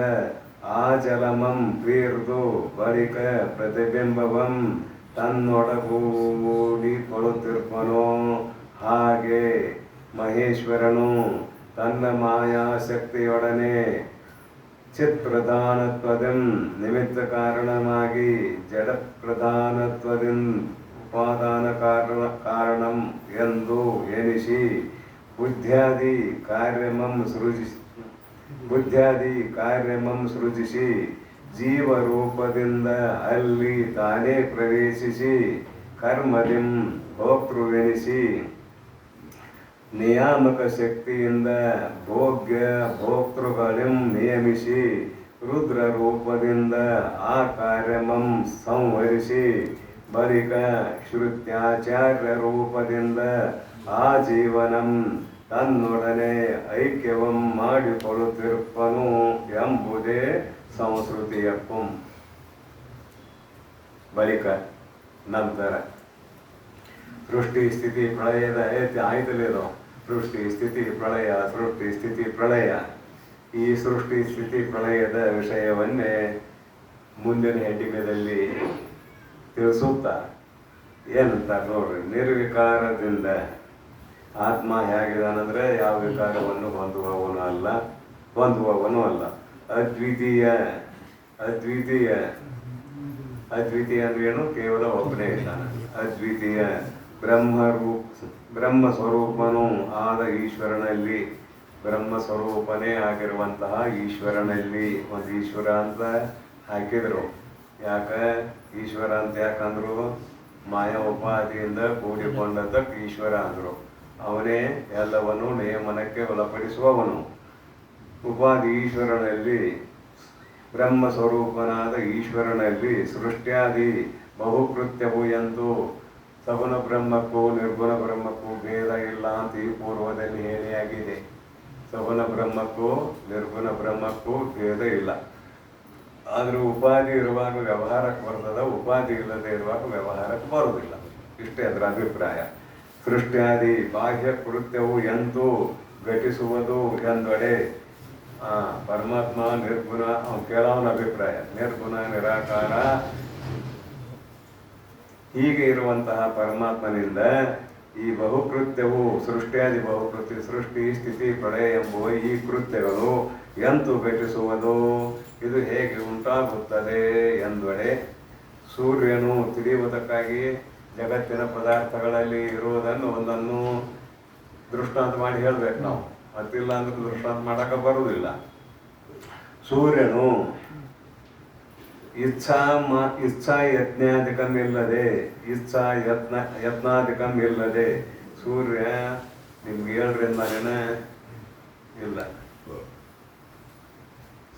ಆ ಜಲಮಂ ಬೀರ್ದು ಬಳಿಕ ಪ್ರತಿಬಿಂಬವಂ ತನ್ನೊಡಗೂಡಿಕೊಳ್ಳುತ್ತಿರ್ಪನೋ ಹಾಗೆ ಮಹೇಶ್ವರನು ತನ್ನ ಮಾಯಾಶಕ್ತಿಯೊಡನೆ ಚಿತ್ಪ್ರಧಾನತ್ವದಂ ನಿಮಿತ್ತ ಕಾರಣವಾಗಿ ಜಡ ಪ್ರಧಾನತ್ವದಂ ಉಪಾದಾನ ಕಾರಣಂ ಎಂದು ಎನಿಸಿ ಬುದ್ಧ್ಯಾದಿ ಕಾರ್ಯಮಂ ಸೃಜಿಸಿ ಜೀವರೂಪದಿಂದ ಅಲ್ಲಿ ತಾನೇ ಪ್ರವೇಶಿಸಿ ಕರ್ಮದಿಂ ಭೋಕ್ತೃವೆನಿಸಿ ನಿಯಾಮಕ ಶಕ್ತಿಯಿಂದ ಭೋಕ್ತೃಗಳಿಂ ನಿಯಮಿಸಿ ರುದ್ರ ರೂಪದಿಂದ ಆ ಕಾರ್ಯಮಂ ಸಂವರಿಸಿ ಬಳಿಕ ಶ್ರುತ್ಯಾಚಾರ್ಯ ರೂಪದಿಂದ ಆ ಜೀವನಂ ತನ್ನೊಡನೆ ಐಕ್ಯವಂ ಮಾಡಿಕೊಳ್ಳುತ್ತಿರುಪ್ಪನು ಎಂಬುದೇ ಸಂಸ್ಕೃತಿಯಪ್ಪಂ. ಬಳಿಕ ನಂತರ ಸೃಷ್ಟಿ ಸ್ಥಿತಿ ಪ್ರಳಯದ ಆಯ್ತಲೇನೋ ಸೃಷ್ಟಿ ಸ್ಥಿತಿ ಪ್ರಳಯ ಈ ಸೃಷ್ಟಿ ಸ್ಥಿತಿ ಪ್ರಳಯದ ವಿಷಯವನ್ನೇ ಮುಂದಿನ ಹೆಡ್ಡಿಗೆದಲ್ಲಿ ತಿಳಿಸುತ್ತಾ ಏನಂತ ನೋಡ್ರಿ. ನಿರ್ವಿಕಾರದಿಂದ ಆತ್ಮ ಹೇಗಿದಾನಂದ್ರೆ ಯಾವ ವಿಕಾರವನ್ನು ಹೊಂದುವವನು ಅಲ್ಲ. ಅದ್ವಿತೀಯ ಅಂದ್ರೆ ಏನು? ಕೇವಲ ಒಬ್ಬನೇ ಇದ್ದಾನೆ. ಅದ್ವಿತೀಯ ಬ್ರಹ್ಮ ಸ್ವರೂಪನೂ ಆದ ಈಶ್ವರನಲ್ಲಿ, ಬ್ರಹ್ಮ ಸ್ವರೂಪನೇ ಆಗಿರುವಂತಹ ಈಶ್ವರನಲ್ಲಿ, ಒಂದು ಈಶ್ವರ ಅಂತ ಹಾಕಿದ್ರು ಯಾಕೆ ಈಶ್ವರ ಅಂತ ಯಾಕಂದ್ರು ಮಾಯ ಉಪಾಧಿಯಿಂದ ಕೂಡಿಕೊಂಡದ್ದಕ್ಕೆ ಈಶ್ವರ ಅಂದರು. ಅವನೇ ಎಲ್ಲವನ್ನು ನಿಯಮನಕ್ಕೆ ಒಳಪಡಿಸುವವನು. ಉಪಾಧಿ ಈಶ್ವರನಲ್ಲಿ, ಬ್ರಹ್ಮ ಸ್ವರೂಪನಾದ ಈಶ್ವರನಲ್ಲಿ ಸೃಷ್ಟ್ಯಾದಿ ಬಹುಕೃತ್ಯವು ಎಂದು ಸಗುಣ ಬ್ರಹ್ಮಕ್ಕೂ ನಿರ್ಗುಣ ಬ್ರಹ್ಮಕ್ಕೂ ಭೇದ ಇಲ್ಲ ಅಂತ ಈ ಪೂರ್ವದಲ್ಲಿ ಹೇಳಿಯಾಗಿದೆ. ಸಗುಣ ಬ್ರಹ್ಮಕ್ಕೂ ನಿರ್ಗುಣ ಬ್ರಹ್ಮಕ್ಕೂ ಭೇದ ಇಲ್ಲ. ಆದರೂ ಉಪಾಧಿ ಇರುವಾಗ ವ್ಯವಹಾರಕ್ಕೆ ಬರ್ತದ, ಉಪಾಧಿ ಇಲ್ಲದೆ ಇರುವಾಗ ವ್ಯವಹಾರಕ್ಕೆ ಬರುವುದಿಲ್ಲ. ಇಷ್ಟೇ ಅದರ ಅಭಿಪ್ರಾಯ. ಸೃಷ್ಟ್ಯಾದಿ ಬಾಹ್ಯ ಕೃತ್ಯವು ಎಂದು ಘಟಿಸುವುದು ಎಂದೊಡೆ ಪರಮಾತ್ಮ ನಿರ್ಗುಣ. ಕೆಲವನ ಅಭಿಪ್ರಾಯ ನಿರ್ಗುಣ ನಿರಾಕಾರ ಹೀಗೆ ಇರುವಂತಹ ಪರಮಾತ್ಮನಿಂದ ಈ ಬಹುಕೃತ್ಯವು ಸೃಷ್ಟಿಯಾದಿ ಬಹುಕೃತ್ಯ, ಸೃಷ್ಟಿ ಸ್ಥಿತಿ ಪ್ರಳಯ ಎಂಬುವ ಈ ಕೃತ್ಯಗಳು ಎಂತು ಘಟಿಸುವುದು, ಇದು ಹೇಗೆ ಉಂಟಾಗುತ್ತದೆ ಎಂದೊಡೆ ಸೂರ್ಯನು ತಿಳಿಯುವುದಕ್ಕಾಗಿ ಜಗತ್ತಿನ ಪದಾರ್ಥಗಳಲ್ಲಿ ಇರುವುದನ್ನು ಒಂದನ್ನು ದೃಷ್ಟಾಂತ ಮಾಡಿ ಹೇಳ್ಬೇಕು ನಾವು. ಮತ್ತಿಲ್ಲ ಅಂದ್ರೆ ದೃಷ್ಟಾಂತ ಮಾಡಕ್ಕೆ ಬರುವುದಿಲ್ಲ. ಸೂರ್ಯನು ಇಚ್ಛಾ ಯಜ್ಞಾಧಿಕಂ ಇಲ್ಲದೆ, ಇಚ್ಛಾ ಯತ್ನಾಧಿಕಂ ಇಲ್ಲದೆ ಸೂರ್ಯ ನಿಮ್ಗೆ 7ರಿಂದ ಇಲ್ಲ.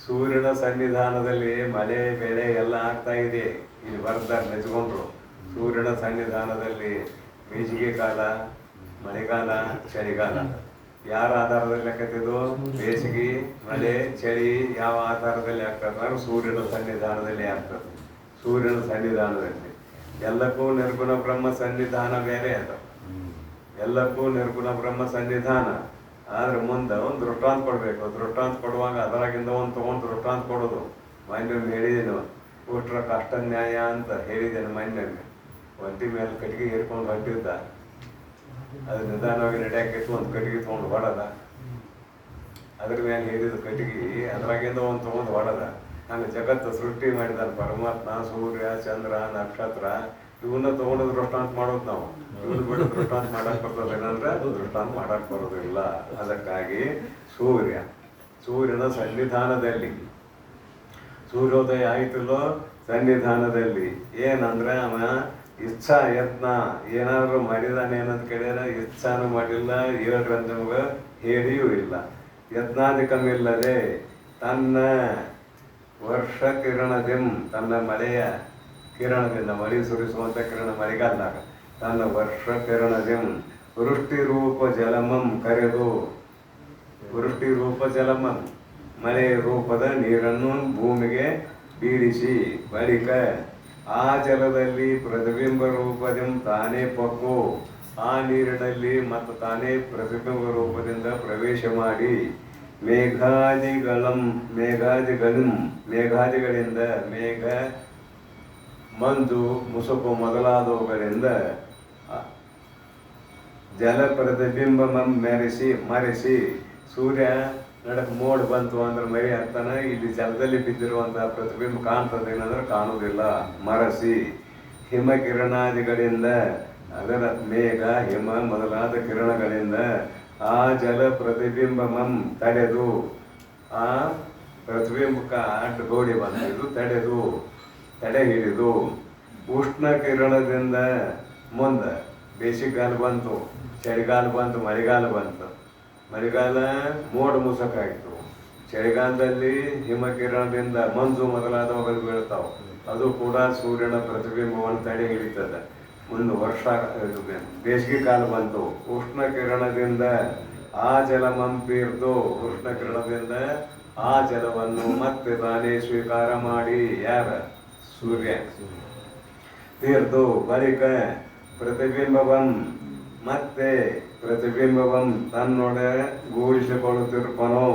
ಸೂರ್ಯನ ಸನ್ನಿಧಾನದಲ್ಲಿ ಮಳೆ ಬೆಳೆ ಎಲ್ಲ ಆಗ್ತಾ ಇದೆ. ಇಲ್ಲಿ ಬರ್ತಾರೆ ನೆಚ್ಕೊಂಡ್ರು. ಸೂರ್ಯನ ಸನ್ನಿಧಾನದಲ್ಲಿ ಬೇಸಿಗೆ ಕಾಲ, ಮಳೆಗಾಲ, ಚಳಿಗಾಲ ಯಾರ ಆಧಾರದಲ್ಲಿ ಲೆಕ್ಕತ್ತಿದ್ದು? ಬೇಸಿಗೆ, ಮಳೆ, ಚಳಿ ಯಾವ ಆಧಾರದಲ್ಲಿ ಆಗ್ತದೆ? ಸೂರ್ಯನ ಸನ್ನಿಧಾನದಲ್ಲಿ ಆಗ್ತದೆ. ಸೂರ್ಯನ ಸನ್ನಿಧಾನದಲ್ಲಿ ಎಲ್ಲಕ್ಕೂ ನಿರ್ಗುಣ ಬ್ರಹ್ಮ ಸನ್ನಿಧಾನ ಬೇರೆ ಅದು. ಎಲ್ಲಕ್ಕೂ ನಿರ್ಗುಣ ಬ್ರಹ್ಮ ಸನ್ನಿಧಾನ. ಆದ್ರೆ ಮುಂದೆ ಒಂದು ದೃಷ್ಟಾಂತ ಕೊಡಬೇಕು. ದೃಷ್ಟಾಂತ ಕೊಡುವಾಗ ಅದರಾಗಿಂದ ಒಂದು ತೊಗೊಂಡು ದೃಷ್ಟಾಂತ ಕೊಡೋದು. ಮೊನ್ನೆ ಹೇಳಿದ್ದೇನೆ, ಉಷ್ಟ್ರ ಕಷ್ಟ ನ್ಯಾಯ ಅಂತ ಹೇಳಿದ್ದೇನೆ. ಮೊನ್ನೆ ಒಂಟಿ ಮೇಲೆ ಕಟ್ಟಿಗೆ ಹಿಡ್ಕೊಂಡು ಹೊಂಟಿದ್ದ. ಅದು ನಿಧಾನವಾಗಿ ನಡೆಯಾಕಿತ್ತು. ಒಂದು ಕಟ್ಟಿಗೆ ತೊಗೊಂಡು ಹೊಡದ. ಅದ್ರ ಮೇಲೆ ಹಿಡಿದ ಕಟ್ಟಿಗೆ ಅದ್ರಾಗಿಂದ ಒಂದು ತೊಗೊಂಡು ಹೊಡದ. ಹಂಗೆ ಜಗತ್ತು ಸೃಷ್ಟಿ ಮಾಡಿದಾನೆ ಪರಮಾತ್ಮ. ಸೂರ್ಯ, ಚಂದ್ರ, ನಕ್ಷತ್ರ ಇವನ್ನ ತೊಗೊಂಡು ದೃಷ್ಟಾಂತ ಮಾಡೋದು ನಾವು. ಇವನ್ನ ಬಿಟ್ಟು ದೃಷ್ಟಾಂತ ಮಾಡಕ್ ಬರ್ತದೆ ಏನಂದ್ರೆ ಅದು ದೃಷ್ಟಾಂತ ಮಾಡಕ್ ಬರೋದಿಲ್ಲ. ಅದಕ್ಕಾಗಿ ಸೂರ್ಯನ ಸನ್ನಿಧಾನದಲ್ಲಿ, ಸೂರ್ಯೋದಯ ಆಯ್ತಲ್ಲೋ ಸನ್ನಿಧಾನದಲ್ಲಿ ಏನಂದ್ರೆ ಅವ ಇಚ್ಛಾ ಯತ್ನ ಏನಾದ್ರು ಮಾಡಿದಾನೆ ಏನಂತ ಕೇಳಿದ್ರೆ ಇಚ್ಛಾನು ಮಾಡಿಲ್ಲ, 7ರಂತ ನಮಗೆ ಹೇಳಿಯೂ ಇಲ್ಲ. ಯತ್ನಾಧಿಕಮಿಲ್ಲದೆ ತನ್ನ ವರ್ಷ ಕಿರಣದಿಂ, ತನ್ನ ಮಳೆಯ ಕಿರಣದಿಂದ, ಮಳೆ ಸುರಿಸುವಂಥ ಕಿರಣ ಮಳೆಗಾಲದಾಗ ತನ್ನ ವರ್ಷ ಕಿರಣದಿಂ ವೃಷ್ಟಿ ರೂಪ ಜಲಮಂ ಕರೆದು, ವೃಷ್ಟಿ ರೂಪ ಜಲಮಂ ಮಳೆ ರೂಪದ ನೀರನ್ನು ಭೂಮಿಗೆ ಬೀಳಿಸಿ ಬಳಿಕ ಆ ಜಲದಲ್ಲಿ ಪ್ರತಿಬಿಂಬ ರೂಪದಿಂದ ತಾನೇ ಪಕ್ಕು, ಆ ನೀರಿನಲ್ಲಿ ಮತ್ತು ತಾನೇ ಪ್ರತಿಬಿಂಬ ರೂಪದಿಂದ ಪ್ರವೇಶ ಮಾಡಿ ಮೇಘಾದಿಗಳಿಂದ ಮೇಘ, ಮಂಜು, ಮುಸುಕು ಮೊದಲಾದವುಗಳಿಂದ ಜಲ ಪ್ರತಿಬಿಂಬ ಮರೆಸಿ ಸೂರ್ಯ ನಡಕ್ ಮೋಡ್ ಬಂತು ಅಂದ್ರೆ ಮರಿ ಅರ್ಥನ ಇಲ್ಲಿ ಜಲದಲ್ಲಿ ಬಿದ್ದಿರುವಂತಹ ಪ್ರತಿಬಿಂಬ ಕಾಣ್ತದೆ ಏನಂದ್ರೆ ಕಾಣುವುದಿಲ್ಲ. ಮರಸಿ ಹಿಮಕಿರಣಾದಿಗಳಿಂದ, ಅದರ ಮೇಘ, ಹಿಮ ಮೊದಲಾದ ಕಿರಣಗಳಿಂದ ಆ ಜಲ ಪ್ರತಿಬಿಂಬಮಂ ತಡೆದು, ಆ ಪ್ರತಿಬಿಂಬಕ್ಕೆ ಅಡ್ಡಗೋಡಿ ಬಂದಿದ್ದು ತಡೆ ಹಿಡಿದು ಉಷ್ಣ ಕಿರಣದಿಂದ ಮುಂದೆ ಬೇಸಿಗೆಗಾಲ ಬಂತು, ಚಳಿಗಾಲ ಬಂತು, ಮಳೆಗಾಲ ಬಂತು. ಮಳೆಗಾಲ ಮೋಡ ಮುಸಕಾಯಿತು. ಚಳಿಗಾಲದಲ್ಲಿ ಹಿಮಕಿರಣದಿಂದ ಮಂಜು ಮೊದಲಾದವುಗಳು ಬೀಳ್ತಾವೆ. ಅದು ಕೂಡ ಸೂರ್ಯನ ಪ್ರತಿಬಿಂಬವನ್ನು ತಡೆ ಹಿಡಿತದೆ. ಒಂದು ವರ್ಷ ಬೇಸಿಗೆ ಕಾಲ ಬಂತು. ಉಷ್ಣ ಕಿರಣದಿಂದ ಆ ಜಲ ಮಂಪೀರ್ದು, ಉಷ್ಣ ಕಿರಣದಿಂದ ಆ ಜಲವನ್ನು ಮತ್ತೆ ತಾನೇ ಸ್ವೀಕಾರ ಮಾಡಿ, ಯಾರ? ಸೂರ್ಯ ತೀರ್ದು ಬಳಿಕ ಮತ್ತೆ ಪ್ರತಿಬಿಂಬವಂ ತನ್ನೊಡೆ ಗೂಡಿಸಿಕೊಳ್ಳುತ್ತಿರ್ಪನು.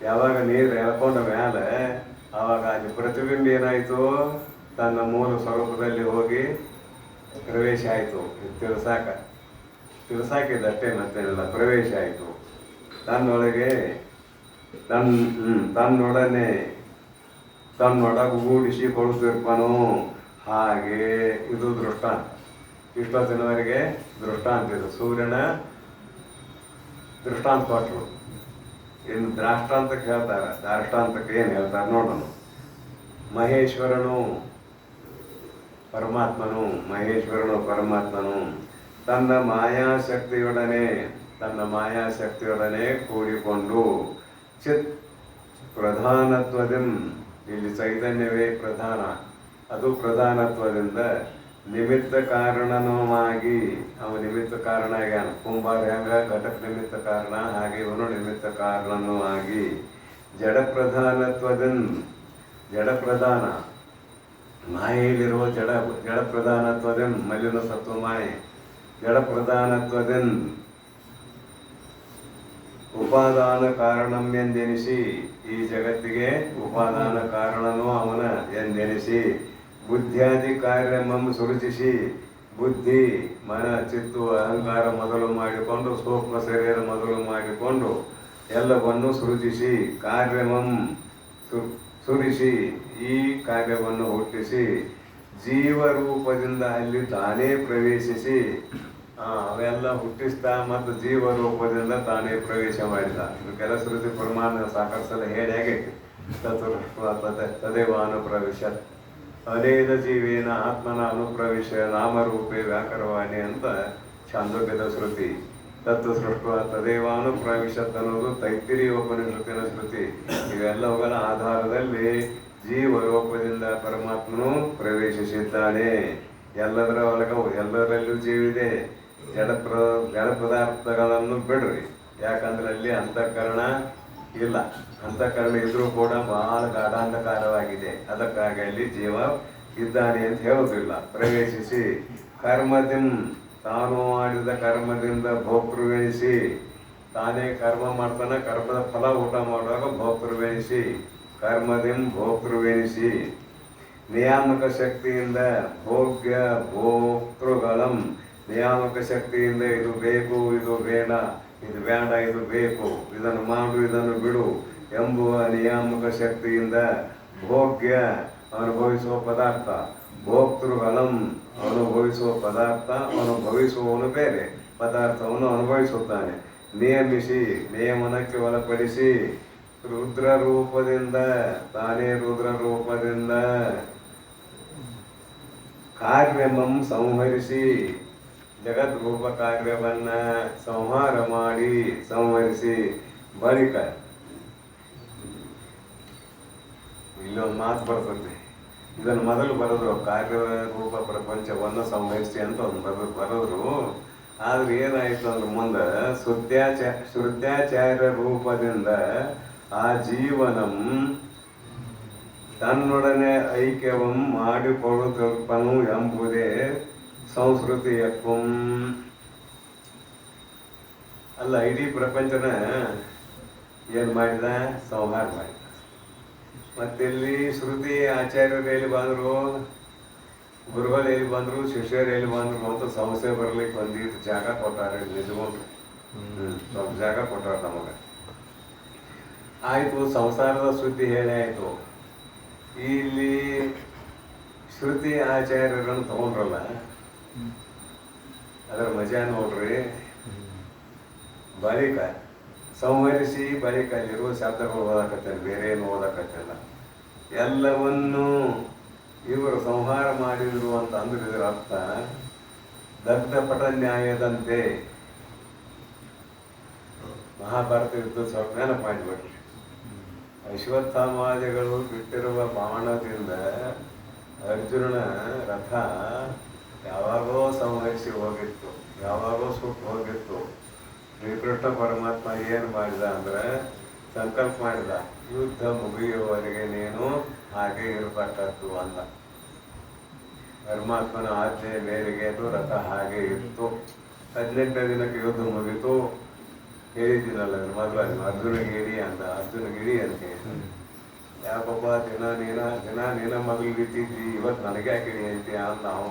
ಯಾವಾಗ ನೀರು ಎಳ್ಕೊಂಡ ಮೇಲೆ ಆವಾಗ ಅಲ್ಲಿ ಪ್ರತಿಬಿಂಬ ಏನಾಯಿತು? ತನ್ನ ಮೂಲ ಸ್ವರೂಪದಲ್ಲಿ ಹೋಗಿ ಪ್ರವೇಶ ಆಯಿತು. ತಿಳಿಸಾಕಿದ್ದಷ್ಟೇ, ಮತ್ತೇನಿಲ್ಲ. ಪ್ರವೇಶ ಆಯಿತು ತನ್ನೊಳಗೆ, ತನ್ನೊಡಗೂಡಿಸಿಕೊಳ್ಳುತ್ತಿರ್ಪನು. ಹಾಗೆ ಇದು ದೃಷ್ಟಾಂತ. ಇಷ್ಟೊತ್ತಿನವರೆಗೆ ದೃಷ್ಟಾಂತ ಇದು. ಸೂರ್ಯನ ದೃಷ್ಟಾಂತ ಕೊಟ್ಟರು. ಇನ್ನು ದ್ರಾಷ್ಟಾಂತಕ್ಕೆ ಹೇಳ್ತಾರೆ. ದಾಷ್ಟಾಂತಕ್ಕೆ ಏನು ಹೇಳ್ತಾರೆ ನೋಡೋಣ. ಮಹೇಶ್ವರನು ಪರಮಾತ್ಮನು ತನ್ನ ಮಾಯಾಶಕ್ತಿಯೊಡನೆ ಕೂಡಿಕೊಂಡು ಚಿತ್ ಪ್ರಧಾನತ್ವದಿಂ, ಇಲ್ಲಿ ಚೈತನ್ಯವೇ ಪ್ರಧಾನ, ಅದು ಪ್ರಧಾನತ್ವದಿಂದ ನಿಮಿತ್ತ ಕಾರಣನವಾಗಿ ಅವ ನಿಮಿತ್ತ ಕಾರಣ ಆಗ್ಯಾನ. ಕುಂಬಾರ ಹೆಂಗ ಘಟಕ ನಿಮಿತ್ತ ಕಾರಣ, ಹಾಗೆ ಇವನು ನಿಮಿತ್ತ ಕಾರಣನೂ ಆಗಿ ಜಡಪ್ರಧಾನ ಮಾಯೆಯಲ್ಲಿರುವ ಜಡಪ್ರಧಾನತ್ವದನ್ ಮಲ್ಲಿನ ಸತ್ವ ಮಾಯೆ ಜಡಪ್ರಧಾನತ್ವದನ್ ಉಪಾದಾನ ಕಾರಣಂ ಎಂದೆನಿಸಿ, ಈ ಜಗತ್ತಿಗೆ ಉಪಾದಾನ ಕಾರಣನೂ ಅವನ ಎಂದೆನಿಸಿ ಬುದ್ಧಿಯಾದಿ ಕಾರ್ಯಮಂ ಸೃಜಿಸಿ, ಬುದ್ಧಿ ಮನ ಚಿತ್ತು ಅಹಂಕಾರ ಮೊದಲು ಮಾಡಿಕೊಂಡು ಸೂಕ್ಷ್ಮ ಶರೀರ ಮೊದಲು ಮಾಡಿಕೊಂಡು ಎಲ್ಲವನ್ನು ಸೃಜಿಸಿ ಕಾರ್ಯಮಂ ಸುರಿಸಿ, ಈ ಕಾರ್ಯವನ್ನು ಹುಟ್ಟಿಸಿ ಜೀವರೂಪದಿಂದ ಅಲ್ಲಿ ತಾನೇ ಪ್ರವೇಶಿಸಿ, ಅವೆಲ್ಲ ಹುಟ್ಟಿಸ್ತಾ ಮತ್ತು ಜೀವರೂಪದಿಂದ ತಾನೇ ಪ್ರವೇಶ ಮಾಡಿದ. ಇದಕ್ಕೆಲ್ಲ ಶ್ರುತಿ ಪ್ರಮಾಣ ಸಾಕಷ್ಟು ಸಲ ಹೇಳಿ ಆಗೈತಿ. ತದೇವ ಅನುಪ್ರವೇಶ ಅನೇದ ಜೀವೇನ ಆತ್ಮನ ಅನುಪ್ರವೇಶ ನಾಮರೂಪೇ ವ್ಯಾಕರವಾಣಿ ಅಂತ ಛಾಂದೋಗ್ಯದ ಶ್ರುತಿ. ತತ್ವ ಸೃಷ್ಟ ತದೇವಾನುಪ್ರವಿಶತ್ ಅನ್ನೋದು ತೈತ್ತಿರಿ ಉಪನಿಷತ್ತಿನ ಶ್ರುತಿ. ಇವೆಲ್ಲವುಗಳ ಆಧಾರದಲ್ಲಿ ಜೀವರೂಪದಿಂದ ಪರಮಾತ್ಮನು ಪ್ರವೇಶಿಸಿದ್ದಾನೆ. ಎಲ್ಲರಲ್ಲೂ ಜೀವಿದೆ. ಜಡ ಪದಾರ್ಥಗಳನ್ನು ಬಿಡ್ರಿ, ಯಾಕಂದ್ರೆ ಅಲ್ಲಿ ಅಂತಃಕರಣ ಇಲ್ಲ. ಅಂತಃಕರಣ ಇದ್ರೂ ಕೂಡ ಬಹಳ ಗಾಢಾಂಧಕಾರವಾಗಿದೆ. ಅದಕ್ಕಾಗಿ ಅಲ್ಲಿ ಜೀವ ಇದ್ದಾನೆ ಅಂತ ಹೇಳೋದಿಲ್ಲ. ಪ್ರವೇಶಿಸಿ ಕರ್ಮದಿಂ, ತಾನು ಮಾಡಿದ ಕರ್ಮದಿಂದ ಭೋಕ್ತೃವೆನಿಸಿ, ತಾನೇ ಕರ್ಮ ಮಾಡ್ತಾನೆ, ಕರ್ಮದ ಫಲ ಊಟ ಮಾಡುವಾಗ ಭೋಕ್ತೃವೆನಿಸಿ, ಕರ್ಮದಿಂ ಭೋಕ್ತೃವೆನಿಸಿ ನಿಯಾಮಕ ಶಕ್ತಿಯಿಂದ ಭೋಗ್ಯ ಭೋಕ್ತೃಗಳಂ, ನಿಯಾಮಕ ಶಕ್ತಿಯಿಂದ ಇದು ಬೇಕು, ಇದು ಬೇಡ, ಇದು ಬೇಡ, ಇದು ಬೇಕು, ಇದನ್ನು ಮಾಡು, ಇದನ್ನು ಬಿಡು ಎಂಬುವ ನಿಯಾಮಕ ಶಕ್ತಿಯಿಂದ ಭೋಗ್ಯ ಅನುಭವಿಸುವ ಪದಾರ್ಥ, ಭೋಕ್ತೃಗಳಂ ಅನುಭವಿಸುವ ಪದಾರ್ಥ, ಅನುಭವಿಸುವವನು ಬೇರೆ ಪದಾರ್ಥವನ್ನು ಅನುಭವಿಸುತ್ತಾನೆ. ನಿಯಮಿಸಿ ನಿಯಮನಕ್ಕೆ ಒಳಪಡಿಸಿ ರುದ್ರ ರೂಪದಿಂದ, ತಾನೇ ರುದ್ರ ರೂಪದಿಂದ ಕಾರ್ಯಮಂ ಸಂಹರಿಸಿ, ಜಗದ್ರೂಪ ಕಾರ್ಯವನ್ನ ಸಂಹಾರ ಮಾಡಿ ಸಂಹರಿಸಿ ಬಳಿಕ ಇಲ್ಲೊಂದು ಮಾತು ಬರ್ತದೆ. ಇದನ್ನು ಮೊದಲು ಬರೆದ್ರು, ಕಾರ್ಯರೂಪ ಪ್ರಪಂಚವನ್ನು ಸಂಹರಿಸಿ ಅಂತ ಒಂದು ಬರೆದ್ರು. ಆದ್ರೆ ಏನಾಯ್ತು ಅಂದ್ರೆ ಮುಂದೆ ಶ್ರುತ್ಯಾಚಾರ್ಯ ರೂಪದಿಂದ ಆ ಜೀವನಂ ತನ್ನೊಡನೆ ಐಕ್ಯವಂ ಮಾಡಿಕೊಳ್ಳುತ್ತಲ್ಪನು ಎಂಬುದೇ ಸಂಸ್ಕೃತಿಯತ್ವಂ. ಅಲ್ಲ, ಇಡೀ ಪ್ರಪಂಚನ ಏನು ಮಾಡಿದ? ಸಂಹಾರ ಮಾಡಿದ. ಮತ್ತಿಲ್ಲಿ ಶ್ರುತಿ ಆಚಾರ್ಯರು ಎಲ್ಲಿ ಬಂದರು, ಗುರುಗಳು ಎಲ್ಲಿ ಬಂದರು, ಶಿಷ್ಯರು ಎಲ್ಲಿ ಬಂದರು ಅಂತ ಸಮಸ್ಯೆ ಬರ್ಲಿಕ್ಕೆ ಒಂದಿಟ್ಟು ಜಾಗ ಕೊಟ್ಟಾರೆ. ನಿಜಗೊಂಡ್ರು ಸ್ವಲ್ಪ ಜಾಗ ಕೊಟ್ಟಾರ ನಮಗೆ. ಆಯಿತು, ಸಂಸಾರದ ಸುದ್ದಿ ಹೇಳೇ ಆಯಿತು. ಇಲ್ಲಿ ಶ್ರುತಿ ಆಚಾರ್ಯರನ್ನು ತಗೊಂಡ್ರಲ್ಲ, ಅದರ ಮಜಾ ನೋಡ್ರಿ. ಬಳಿಕ ಸಂಹರಿಸಿ ಬಳಿಕ ಅಲ್ಲಿರುವ ಶಬ್ದಗಳು ಓದಕತ್ತಲ್ಲ, ಬೇರೆ ಏನು ಓದಕತ್ತಲ್ಲ. ಎಲ್ಲವನ್ನೂ ಇವರು ಸಂಹಾರ ಮಾಡಿದ್ರು ಅಂತ ಅಂದ್ರೆ ಇದರ ಅರ್ಥ ದಗ್ಧಪಟ ನ್ಯಾಯದಂತೆ. ಮಹಾಭಾರತ ಯುದ್ಧ ಸ್ವಲ್ಪ ನೆನಪು ಮಾಡಿಬಿಟ್ರಿ. ಅಶ್ವತ್ಥಾಮಾದಿಗಳು ಬಿಟ್ಟಿರುವ ಬಾಣದಿಂದ ಅರ್ಜುನನ ರಥ ಯಾವಾಗೋ ಸಂಹರಿಸಿ ಹೋಗಿತ್ತು, ಯಾವಾಗೋ ಸುಟ್ಟು ಹೋಗಿತ್ತು. ಶ್ರೀಕೃಷ್ಣ ಪರಮಾತ್ಮ ಏನು ಮಾಡಿದ ಅಂದ್ರೆ ಸಂಕಲ್ಪ ಮಾಡಿದ, ಯುದ್ಧ ಮುಗಿಯುವವರೆಗೆ ನೀನು ಹಾಗೆ ಇರತಕ್ಕದ್ದು ಅಂತ. ಪರಮಾತ್ಮನ ಆಜ್ಞೆಯ ಮೇರೆಗೆ ಅದು ರಥ ಹಾಗೆ ಇತ್ತು. 18ನೇ ದಿನಕ್ಕೆ ಯುದ್ಧ ಮುಗಿತು. ಹೇಳಿದ್ದೀನಲ್ಲ ಮೊದಲು, ಅರ್ಜುನಿಗೆ ಇಡಿ ಅಂತ, ಅರ್ಜುನಿಗೆ ಇಡಿ ಅಂತ ಹೇಳಿ. ಯಾಕಪ್ಪ ದಿನ ನೀನ ಮೊದಲು ಬಿತ್ತಿದ್ವಿ, ಇವತ್ತು ನನಗೆ ಯಾಕೆ ಇಡಿ ಅಂತೀಯ ಅಂತ ನಾವು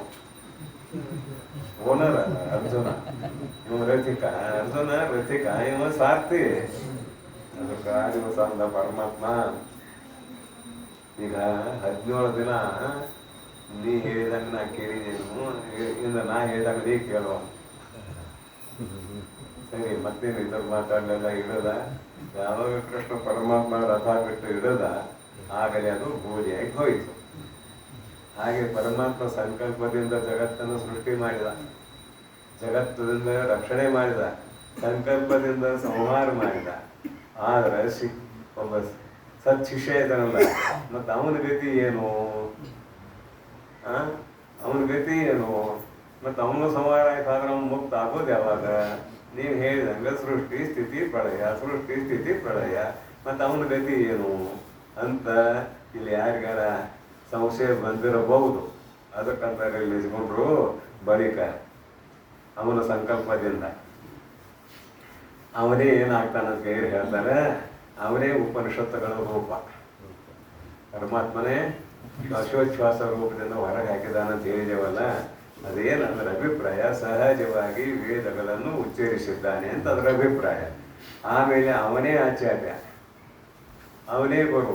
ಓನರ್ ಅಲ್ಲ ಅರ್ಜುನ. ಇವ ರಥಿಕ, ಇವ ಸಾರ್ಥಿ. ಅದಕ್ಕೆ ದಿವಸ ಅಂದ ಪರಮಾತ್ಮ, ಈಗ 17 ದಿನ ನೀ ಹೇಳಿದಂಗೆ ನಾ ಕೇಳಿದೇನು, ಇಂದ ನಾ ಹೇಳಿದಾಗ ನೀ ಕೇಳುವ. ಸರಿ, ಮತ್ತೇನು ಇದ್ರ ಮಾತಾಡಲೆಲ್ಲ ಇಡೋದ. ಯಾವಾಗ ಕೃಷ್ಣ ಪರಮಾತ್ಮ ರಥ ಬಿಟ್ಟು ಇಡೋದ ಆಗಲೇ ಅದು ಬೂದಿಯಾಗಿ ಹೋಯಿತು. ಹಾಗೆ ಪರಮಾತ್ಮ ಸಂಕಲ್ಪದಿಂದ ಜಗತ್ತನ್ನು ಸೃಷ್ಟಿ ಮಾಡಿದ, ಜಗತ್ತದಿಂದ ರಕ್ಷಣೆ ಮಾಡಿದ, ಸಂಕಲ್ಪದಿಂದ ಸಂಹಾರ ಮಾಡಿದ. ಆದರೆ ಒಬ್ಬ ಶಿಷ್ಯ ಇದ್ದಾನಲ್ಲ, ಮತ್ತು ಅವನ ಗತಿ ಏನು? ಅವನ ಗತಿ ಏನು? ಮತ್ತು ಅವನು ಸಂಹಾರ ಆಯ್ತಾದ್ರೆ ಅವನು ಮುಕ್ತ ಆಗೋದು ಯಾವಾಗ? ನೀವು ಹೇಳಿದಂಗೆ ಸೃಷ್ಟಿ ಸ್ಥಿತಿ ಪ್ರಳಯ, ಸೃಷ್ಟಿ ಸ್ಥಿತಿ ಪ್ರಳಯ, ಮತ್ತು ಅವನ ಗತಿ ಏನು ಅಂತ ಇಲ್ಲಿ ಯಾರಿಗಾರ ಸಂಶಯ ಬಂದಿರಬಹುದು. ಅದಕ್ಕಂತ ನಿಲ್ಲಿಸ್ಕೊಂಡ್ರು ಬಳಿಕ ಅವನ ಸಂಕಲ್ಪದಿಂದ ಅವನೇ ಏನಾಗ್ತಾನಂತ ಹೇಳ್ತಾರೆ, ಅವನೇ ಉಪನಿಷತ್ತುಗಳ ರೂಪ. ಪರಮಾತ್ಮನೇ ಶ್ವಾಸೋಚ್ಛ್ವಾಸ ರೂಪದಿಂದ ಹೊರಗೆ ಹಾಕಿದಾನಂತ ಹೇಳಿದೇವಲ್ಲ, ಅದೇನಂದ್ರೆ ಅಭಿಪ್ರಾಯ ಸಹಜವಾಗಿ ವೇದಗಳನ್ನು ಉಚ್ಚರಿಸಿದ್ದಾನೆ ಅಂತ ಅದರ ಅಭಿಪ್ರಾಯ. ಆಮೇಲೆ ಅವನೇ ಆಚಾರ್ಯ, ಅವನೇ ಗುರು.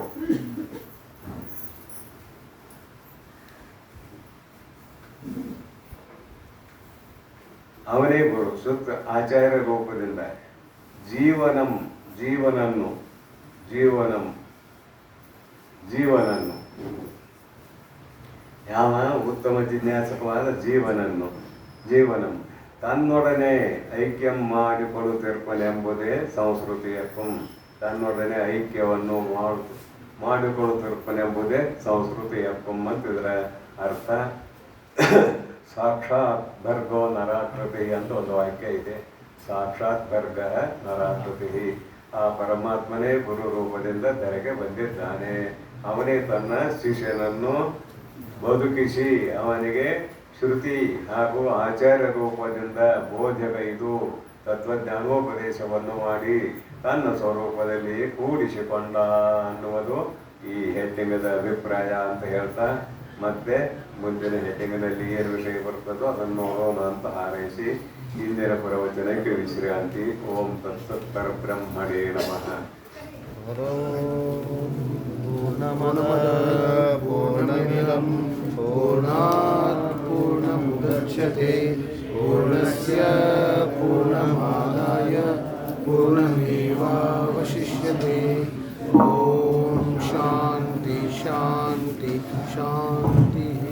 ಅವನೇ ಗುರು ಸುತ್ತ ಆಚಾರ್ಯ ರೂಪದಿಂದ ಜೀವನನ್ನು ಯಾವ ಉತ್ತಮ ಜಿಜ್ಞಾಸಕವಾದ ಜೀವನಂ ತನ್ನೊಡನೆ ಐಕ್ಯಂ ಮಾಡಿಕೊಳ್ಳುತ್ತಿರ್ಪನೆಂಬುದೇ ಸಂಸ್ಕೃತಿಯಕ್ಕಂ. ತನ್ನೊಡನೆ ಐಕ್ಯವನ್ನು ಮಾಡಿಕೊಳ್ಳುತ್ತಿರ್ಪನೆಂಬುದೇ ಸಂಸ್ಕೃತಿಯಕ್ಕಂ ಅಂತಿದ್ರ ಅರ್ಥ. ಸಾಕ್ಷಾತ್ ಭರ್ಗೋ ನರಾಕೃತಿ ಅಂತ ಒಂದು ವಾಕ್ಯ ಇದೆ. ಸಾಕ್ಷಾತ್ ಭರ್ಗ ನರಾಕೃತಿ. ಆ ಪರಮಾತ್ಮನೇ ಗುರು ರೂಪದಿಂದ ತೆರೆಗೆ ಬಂದಿದ್ದಾನೆ. ಅವನೇ ತನ್ನ ಶಿಷ್ಯನನ್ನು ಬದುಕಿಸಿ ಅವನಿಗೆ ಶ್ರುತಿ ಹಾಗೂ ಆಚಾರ್ಯ ರೂಪದಿಂದ ಬೋಧಗೈದು ತತ್ವಜ್ಞಾನೋಪದೇಶವನ್ನು ಮಾಡಿ ತನ್ನ ಸ್ವರೂಪದಲ್ಲಿ ಕೂಡಿಸಿಕೊಂಡ ಅನ್ನುವುದು ಈ ಹೆಡ್ಡಿಂಗದ ಅಭಿಪ್ರಾಯ ಅಂತ ಹೇಳ್ತಾ, ಮತ್ತೆ ಮುಂದಿನ ಹೆಡ್ಡಿಂಗಿನಲ್ಲಿ ಏನು ವಿಷಯ ಬರ್ತದೋ ಅದನ್ನು ನೋಡೋಣ ಅಂತ ಹಾರೈಸಿ ಇಂದಿನ ಪ್ರವಚನಕ್ಕೆ ವಿಶ್ರಾಂತಿ. ಓಂ ತತ್ಸತ್ ಪರಬ್ರಹ್ಮಣೇ ನಮಃ. पूर्णमिदं पूर्णात् पूर्णमुदच्यते पूर्णस्य पूर्णमादाय पूर्णमेवावशिष्यते. ॐ शान्ति शान्ति शान्तिः.